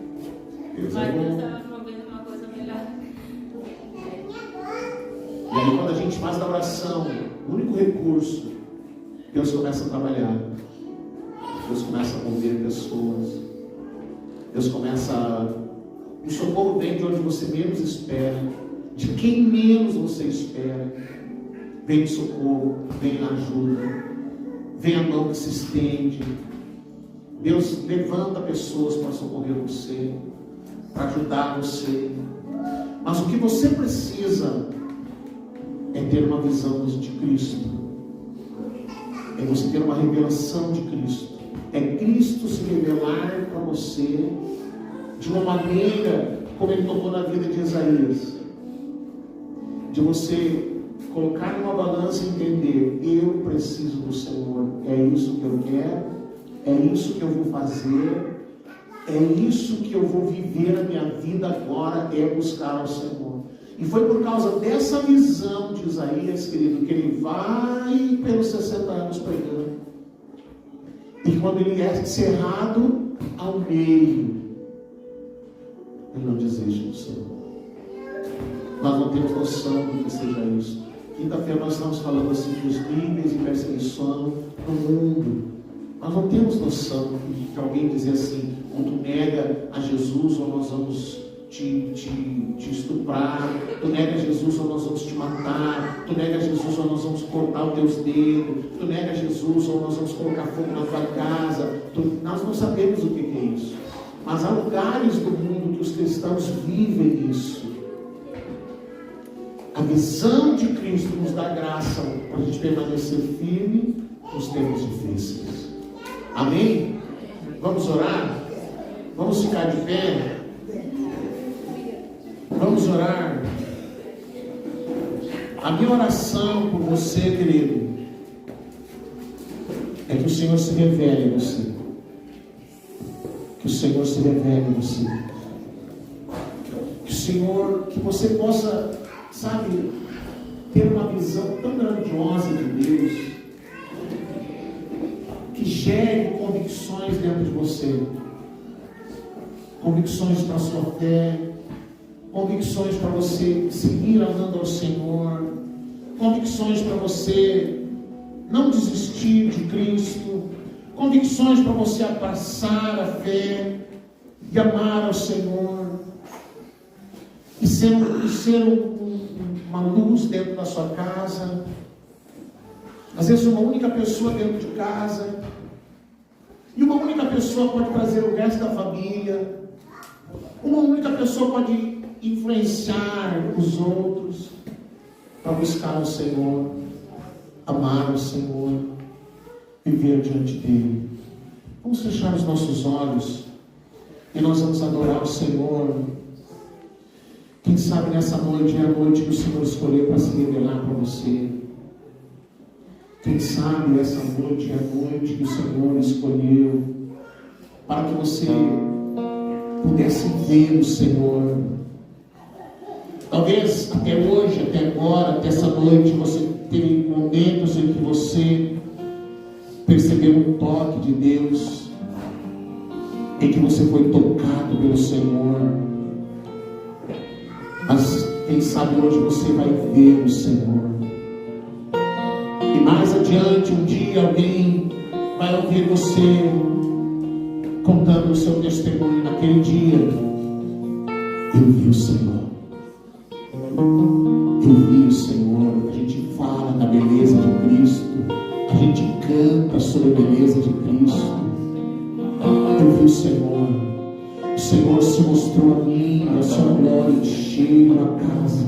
Deus Mas é Deus bom. estava promovendo uma coisa melhor. E aí quando a gente faz da oração o único recurso, Deus começa a trabalhar. Deus começa a mover pessoas. Deus começa a... O socorro vem de onde você menos espera, de quem menos você espera. Vem o socorro, vem a ajuda, vem a mão que se estende. Deus levanta pessoas para socorrer você, para ajudar você. Mas o que você precisa é ter uma visão de Cristo. é você ter uma revelação de Cristo. É Cristo se revelar para você de uma maneira como Ele tocou na vida de Isaías. De você colocar numa balança e entender: eu preciso do Senhor, é isso que eu quero, é isso que eu vou fazer, é isso que eu vou viver a minha vida agora, é buscar ao Senhor. E foi por causa dessa visão de Isaías, querido, que ele vai pelos 60 anos pregando. E quando ele é cerrado ao meio, ele não desiste do Senhor. Nós não temos noção do que seja isso. Quinta-feira nós estamos falando assim dos níveis de perseguição no mundo. Nós não temos noção de alguém dizer assim: ou tu nega a Jesus, ou nós vamos te estuprar, tu nega Jesus, ou nós vamos te matar, tu nega Jesus, ou nós vamos cortar os teus dedos, tu nega Jesus, ou nós vamos colocar fogo na tua casa. Nós não sabemos o que é isso. Mas há lugares do mundo que os cristãos vivem isso. A visão de Cristo nos dá graça para a gente permanecer firme nos tempos difíceis. Amém? Vamos orar? Vamos ficar de pé? Vamos orar. A minha oração por você, querido, é que o Senhor se revele em você. Que o Senhor se revele em você. Que o Senhor, que você possa, sabe, ter uma visão tão grandiosa de Deus, que gere convicções dentro de você. Convicções para a sua fé, convicções para você seguir amando ao Senhor, convicções para você não desistir de Cristo, convicções para você abraçar a fé e amar ao Senhor e ser uma luz dentro da sua casa. Às vezes uma única pessoa dentro de casa, e uma única pessoa pode trazer o resto da família. Uma única pessoa pode influenciar os outros para buscar o Senhor, amar o Senhor, viver diante dele. Vamos fechar os nossos olhos e nós vamos adorar o Senhor. Quem sabe nessa noite é a noite que o Senhor escolheu para se revelar para você. Quem sabe essa noite é a noite que o Senhor escolheu para que você pudesse ver o Senhor. Talvez até hoje, até agora, até essa noite, você teve momentos em que você percebeu um toque de Deus, em que você foi tocado pelo Senhor. Mas quem sabe hoje você vai ver o Senhor. E mais adiante, um dia alguém vai ouvir você contando o seu testemunho. Naquele dia, eu vi o Senhor. Eu vi o Senhor. A gente fala da beleza de Cristo, a gente canta sobre a beleza de Cristo. Eu vi o Senhor. O Senhor se mostrou a mim, a sua glória encheu a casa,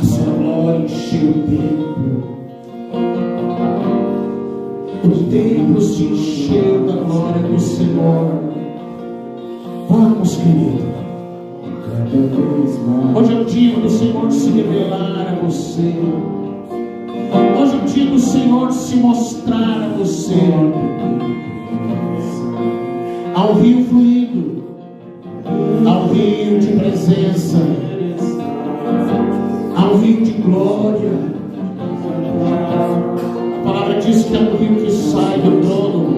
a sua glória encheu o templo. O templo se encheu da glória do Senhor. Vamos, querido. Hoje é o dia do Senhor se revelar a você. Hoje é o dia do Senhor se mostrar a você. Há um rio fluindo, há um rio de presença, há um rio de glória. A palavra diz que é um rio que sai do trono.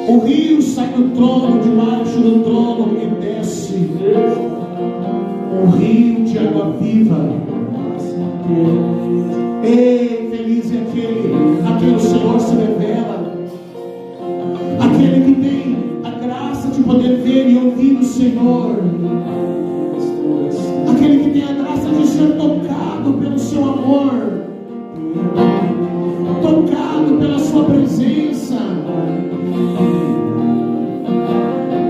O rio sai do trono, debaixo do trono e desce. Um rio de água viva. Ei, feliz é aquele a quem o Senhor se revela. Aquele que tem a graça de poder ver e ouvir o Senhor. Aquele que tem a graça de ser tocado pelo seu amor, tocado pela sua presença.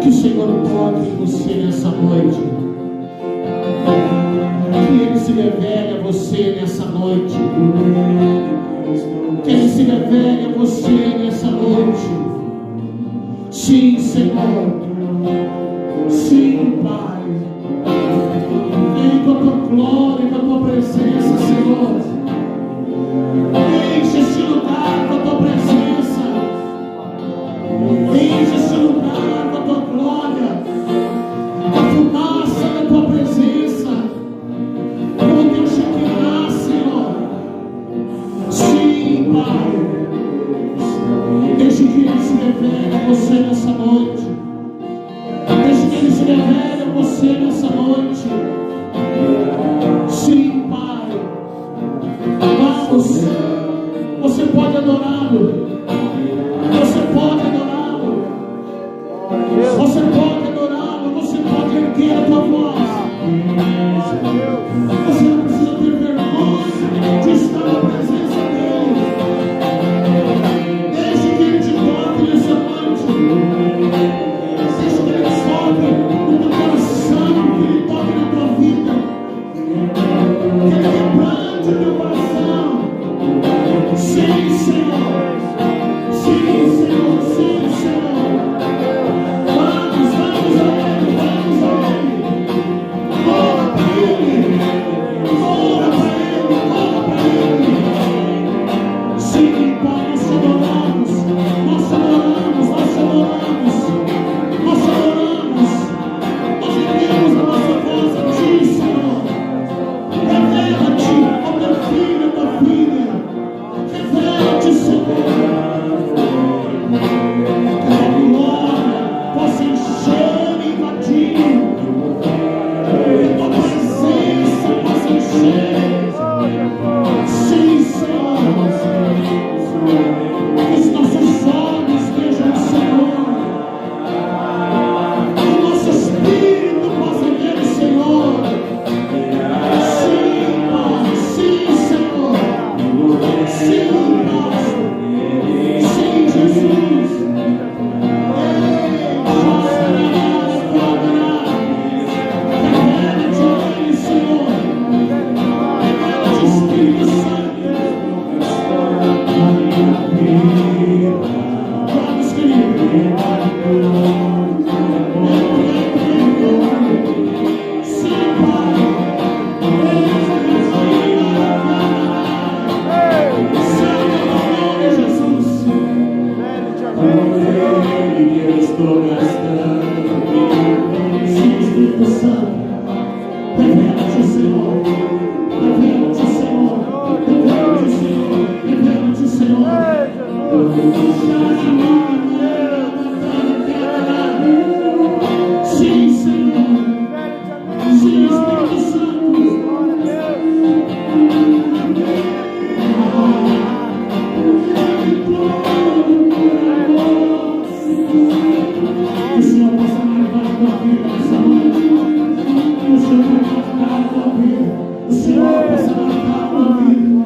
Que o Senhor toque em você nessa noite. Que Ele se revele a você nessa noite. Que Ele se revele a você nessa noite. Sim, Senhor. Sim, Pai. Vem com a tua glória, com a tua presença, Senhor. Enche este lugar com a tua presença. Enche este lugar com a tua glória. A fumaça da tua presença. Com o teu Shekinah, Senhor. Sim, Pai. Deixe que Ele se revele a você nessa noite. Deixe que Ele se revele a você nessa noite. Sim, Pai. Vamos. Você pode adorá-lo. Você pode adorá-lo. Você pode adorá-lo. Você pode erguer a tua voz. Você não precisa ter vergonha de estar na presença dEle. Deixe que Ele te toque nessa noite. Deixe que Ele toque no teu coração, que Ele toque na tua vida, que Ele quebrante o teu coração. Sim, Senhor. Sim, Senhor. Sim, Senhor. Vamos a Ele, vamos a Ele. Ora para Ele. Ora para Ele, ora para Ele. Sim, Pai, nós te adoramos. Nós te adoramos, nós te adoramos. Nós te adoramos. Nós erguemos a nossa voz a Ti, Senhor. Revela-te ao teu filho, a tua filha. Revela-te, Senhor. Que a tua glória possa encher e invadir. Que a tua presença possa encher. Sim, Senhor. Que os nossos olhos vejam o Senhor. Que o nosso espírito possa ver o Senhor. Sim, Pai. Sim, Senhor. Sim, Pai. Sim, Jesus. Ei, revela-te a Ele, Senhor. Revela-te, Espírito Santo. Vamos, querido. Sim, Pai. Santo nome de Jesus. Ele que eu estou gastando. Sim, Espírito Santo. Revela-te, Senhor. Revela-te, Senhor. Revela-te, Senhor. Revela-te, Senhor. Sim, Senhor. Sim, Espírito Santo. Que o Senhor possa marcar a tua vida nessa noite. Que o Senhor possa marcar a tua vida. O Senhor possa marcar a tua vida.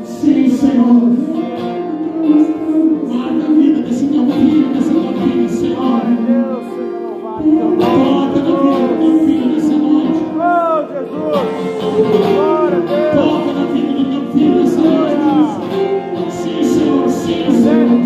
Sim, Senhor. Marca a vida desse teu filho, dessa tua filha, Senhor. Toca na vida do teu filho nessa noite. Toca na vida do teu filho nessa noite. Sim, Senhor. Sim, Senhor.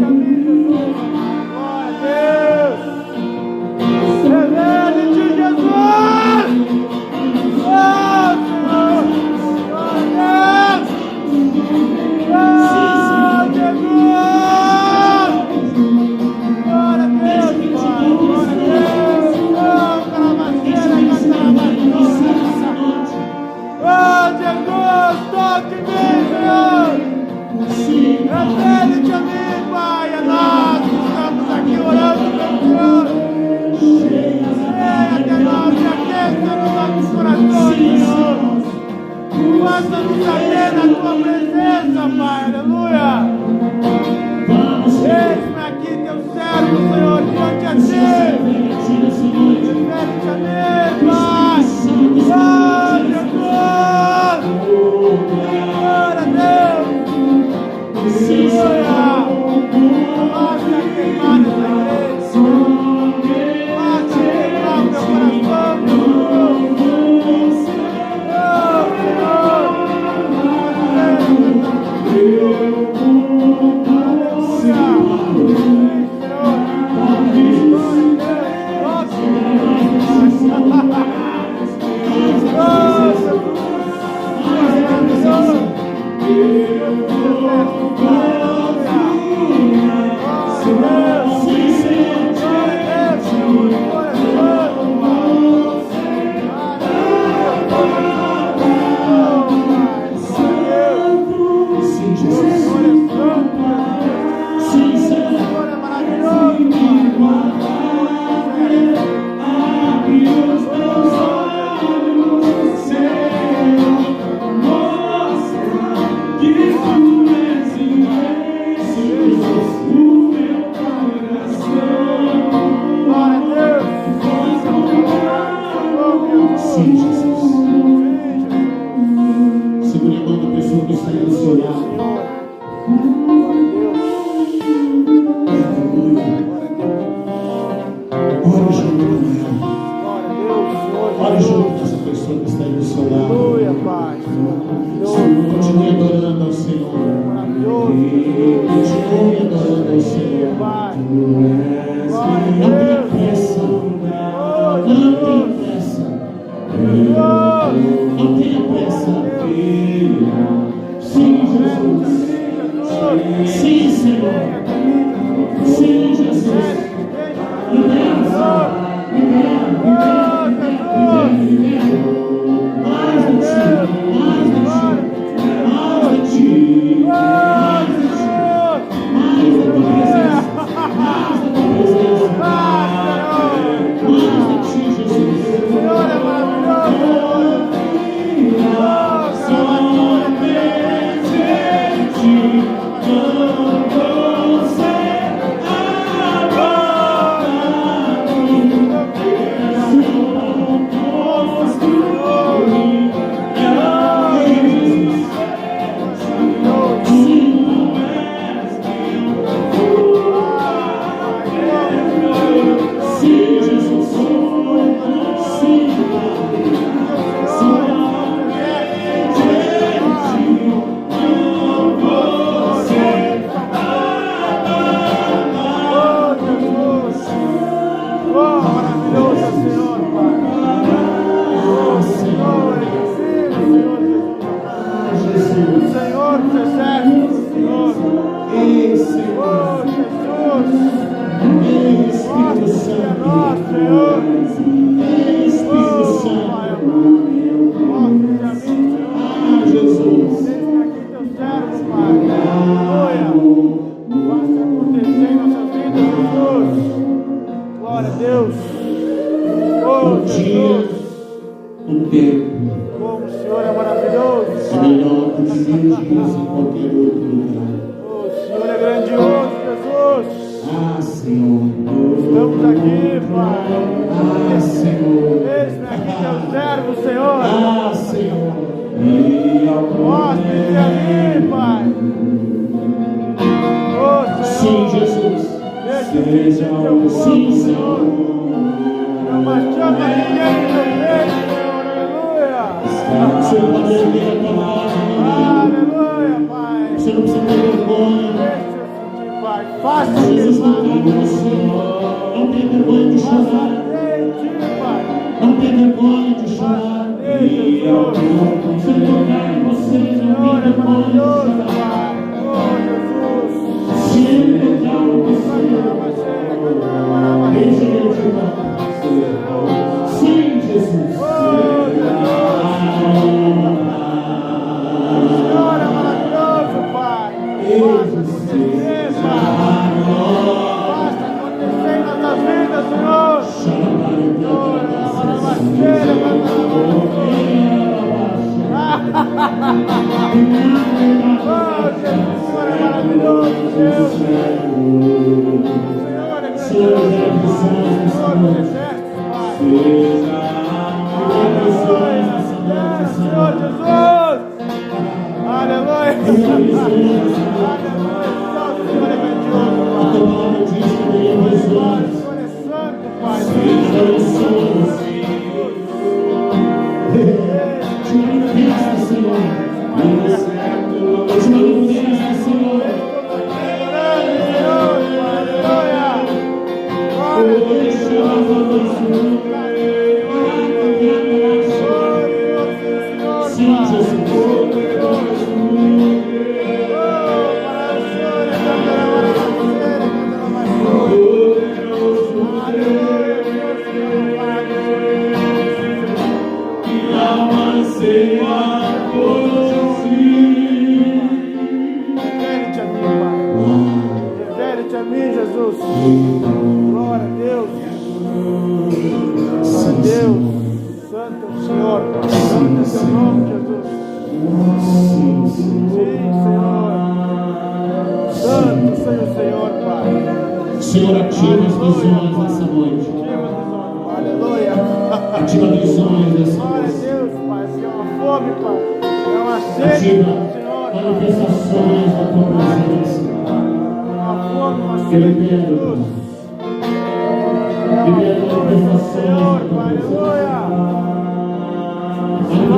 Revele-te a mim, Pai, a nós que estamos aqui orando pelo Senhor. Venha até nós e aqueça nos nossos corações, Senhor. Faça-nos arder na tua presença, Pai, aleluia. Eis-me aqui, teu servo, Senhor, diante a ti. Revele-te a mim, Pai. Oh, Jesus. Glória a Deus. Aleluia! Faça queimar essa igreja. Faça queimar o teu coração, Jesus. Oh, está aí do seu lado. Aleluia, Pai. Senhor maravilhoso. Continue adorando ao Senhor. Maravilhoso, Jesus. Continue adorando ao Senhor. Pai. Não tenha pressa. Não tenha pressa. Não tenha pressa. Sim, Jesus. Sim, Senhor. Sim, Jesus. Liberta. Mais de ti. Mais de ti. Mais de ti. Mais de ti. Mais da tua presença. Mais da tua presença. Mais de ti, Jesus. Senhor é maravilhoso.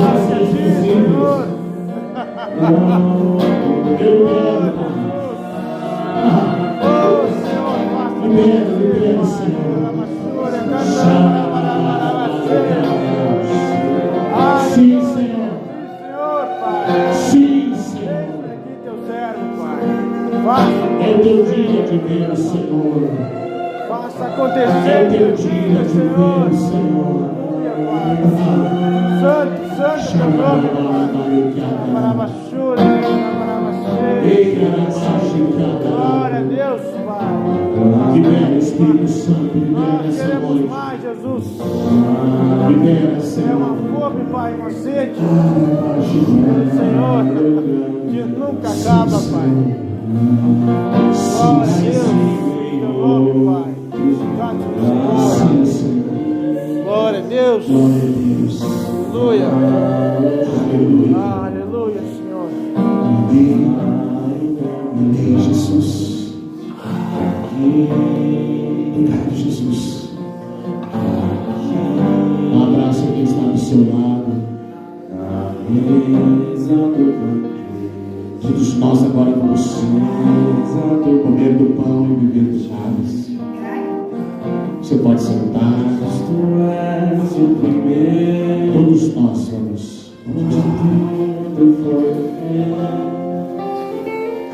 Faça assim, Senhor. Oh, Senhor, faça Libera, Senhor. Sim, Senhor. Senhor, Pai. Sim, Senhor. Aqui teu servo, Pai. Faça, É o teu dia de ver, Senhor. faça É acontecer, o teu dia de Senhor. ver, Senhor. Aleluia, Pai. Santo, santo, teu nome, Pai. Marabachura, glória a Deus, Pai. Libera, Espírito Santo, libera Nós essa queremos noite. mais, Jesus. Libera, É uma Senhor. fome, Pai, uma sede. Senhor, que nunca acaba, Pai. Glória a Deus, teu nome, Pai. Santo, Sim, Senhor. glória a Deus. Glória a Deus. Aleluia. Aleluia. Aleluia, Senhor. Amém, Jesus. Obrigado, Jesus. Um abraço a quem está do seu lado. Todos nós agora vamos comer do pão e beber do cálice. Você pode sentar. Todos nós vamos.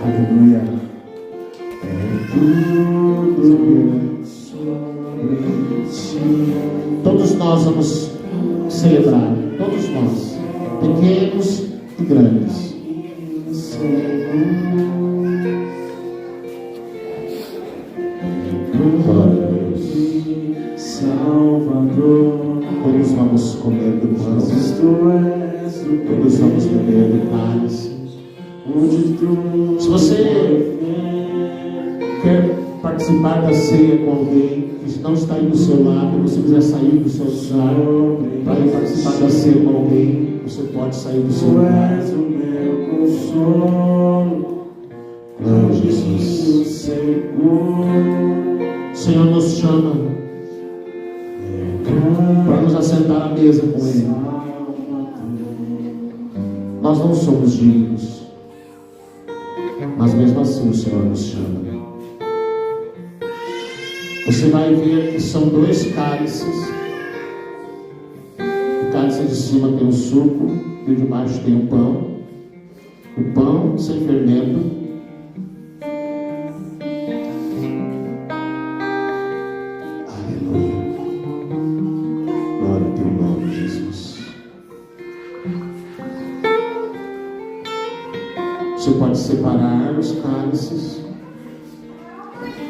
Aleluia. Todos nós vamos celebrar. Todos nós. Pequenos e grandes. Glória a Deus. Salvador. Todos vamos comer do pão. Todos vamos beber do cálice. Se você quer participar da ceia com alguém que não está aí do seu lado, você quiser sair do seu lugar para ir participar da ceia com alguém, você pode sair do seu lugar. Glória a Jesus. O Senhor nos chama para nos assentar à mesa com Ele. Nós não somos dignos, mas mesmo assim o Senhor nos chama. Você vai ver que são dois cálices. O cálice de cima tem o suco e o de baixo tem o pão. O pão sem fermento. Aleluia. Glória ao teu nome, Jesus. Você pode separar os cálices.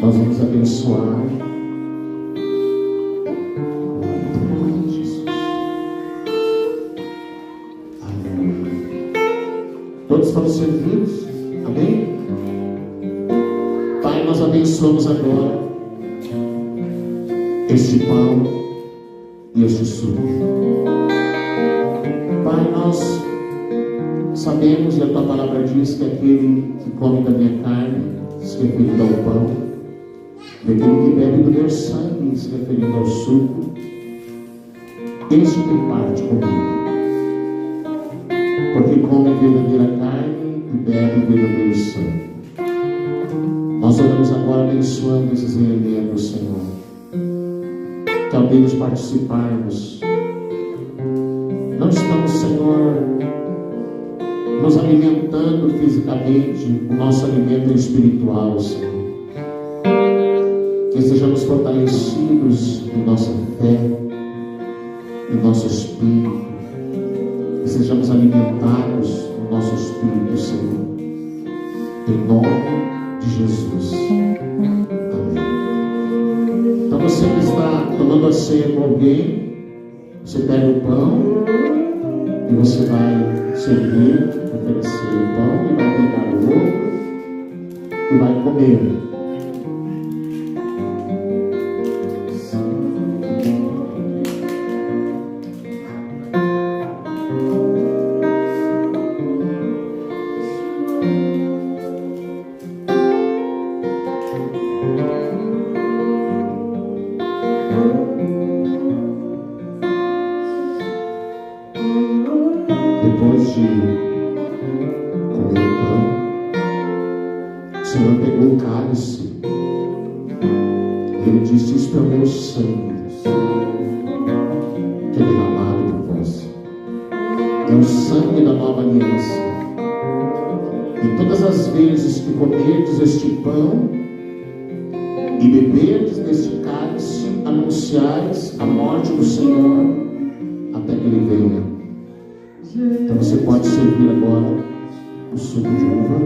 Nós vamos abençoar. Glória ao teu nome, Jesus. Aleluia. Todos foram servidos? Amém? Pai, nós abençoamos agora este pão e este suco. Pai, nós sabemos, e a tua palavra diz, que aquele que come da minha carne, se referindo ao pão, e aquele que bebe do meu sangue, se referindo ao suco, este tem parte comigo. Porque come a verdadeira carne e bebe o verdadeiro sangue. Nós oramos agora abençoando esses elementos, Senhor. Que ao deles participarmos, não estamos, Senhor, nos alimentando fisicamente, o nosso alimento é espiritual, Senhor. Que sejamos fortalecidos em nossa fé, em nosso espírito, que sejamos alimentados no nosso espírito, Senhor. Em nome de Jesus. Amém. Então você que está tomando a ceia com alguém, você pega o pão e você vai servir, oferecer o pão e vai pegar o outro e vai comer. depois de comer o pão, o Senhor pegou o cálice. Ele disse: isto é o meu sangue, que é derramado por vós. É o sangue da nova aliança. E todas as vezes que comerdes este pão e beberdes deste cálice, anunciais a morte do Senhor até que Ele venha. Então você pode servir agora o suco de uva.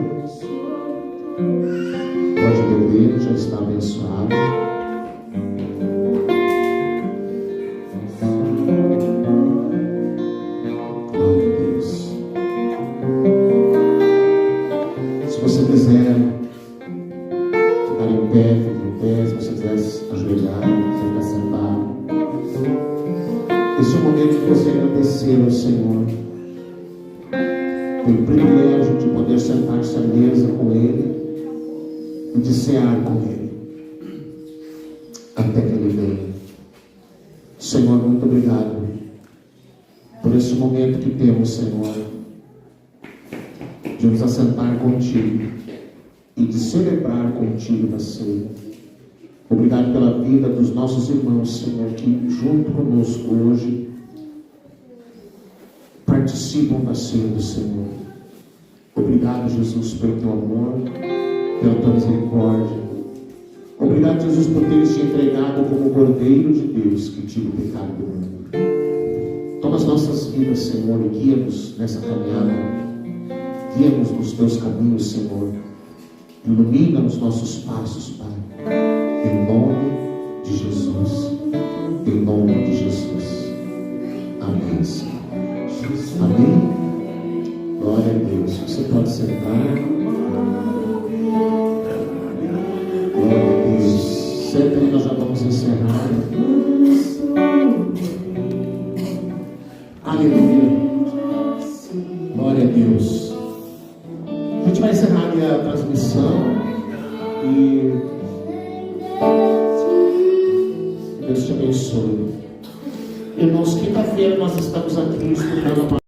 Pode beber, já está abençoado. Glória a Deus. Se você quiser ficar em pé, fique em pé. Se você quiser ajoelhar, ficar sentado. Esse é o momento de você agradecer ao Senhor pelo privilégio de poder sentar-se à mesa com Ele e de cear com Ele até que Ele venha. Senhor, muito obrigado por esse momento que temos, Senhor, de nos assentar contigo e de celebrar contigo na ceia. Obrigado pela vida dos nossos irmãos, Senhor, que junto conosco hoje participam da ceia do Senhor. Obrigado, Jesus, pelo teu amor, pela tua misericórdia. Obrigado, Jesus, por teres te entregado como o Cordeiro de Deus que tira o pecado do mundo. Toma as nossas vidas, Senhor, e guia-nos nessa caminhada. Guia-nos nos teus caminhos, Senhor. Ilumina os nossos passos, Pai. Em nome de Jesus. Em nome de Jesus. Amém, Senhor. Amém. Glória a Deus. Você pode sentar. Glória a Deus. Senta aí, nós já vamos encerrar. Aleluia. Glória a Deus. A gente vai encerrar aqui a transmissão. E Deus te abençoe. Irmãos, quinta-feira nós estamos aqui estudando a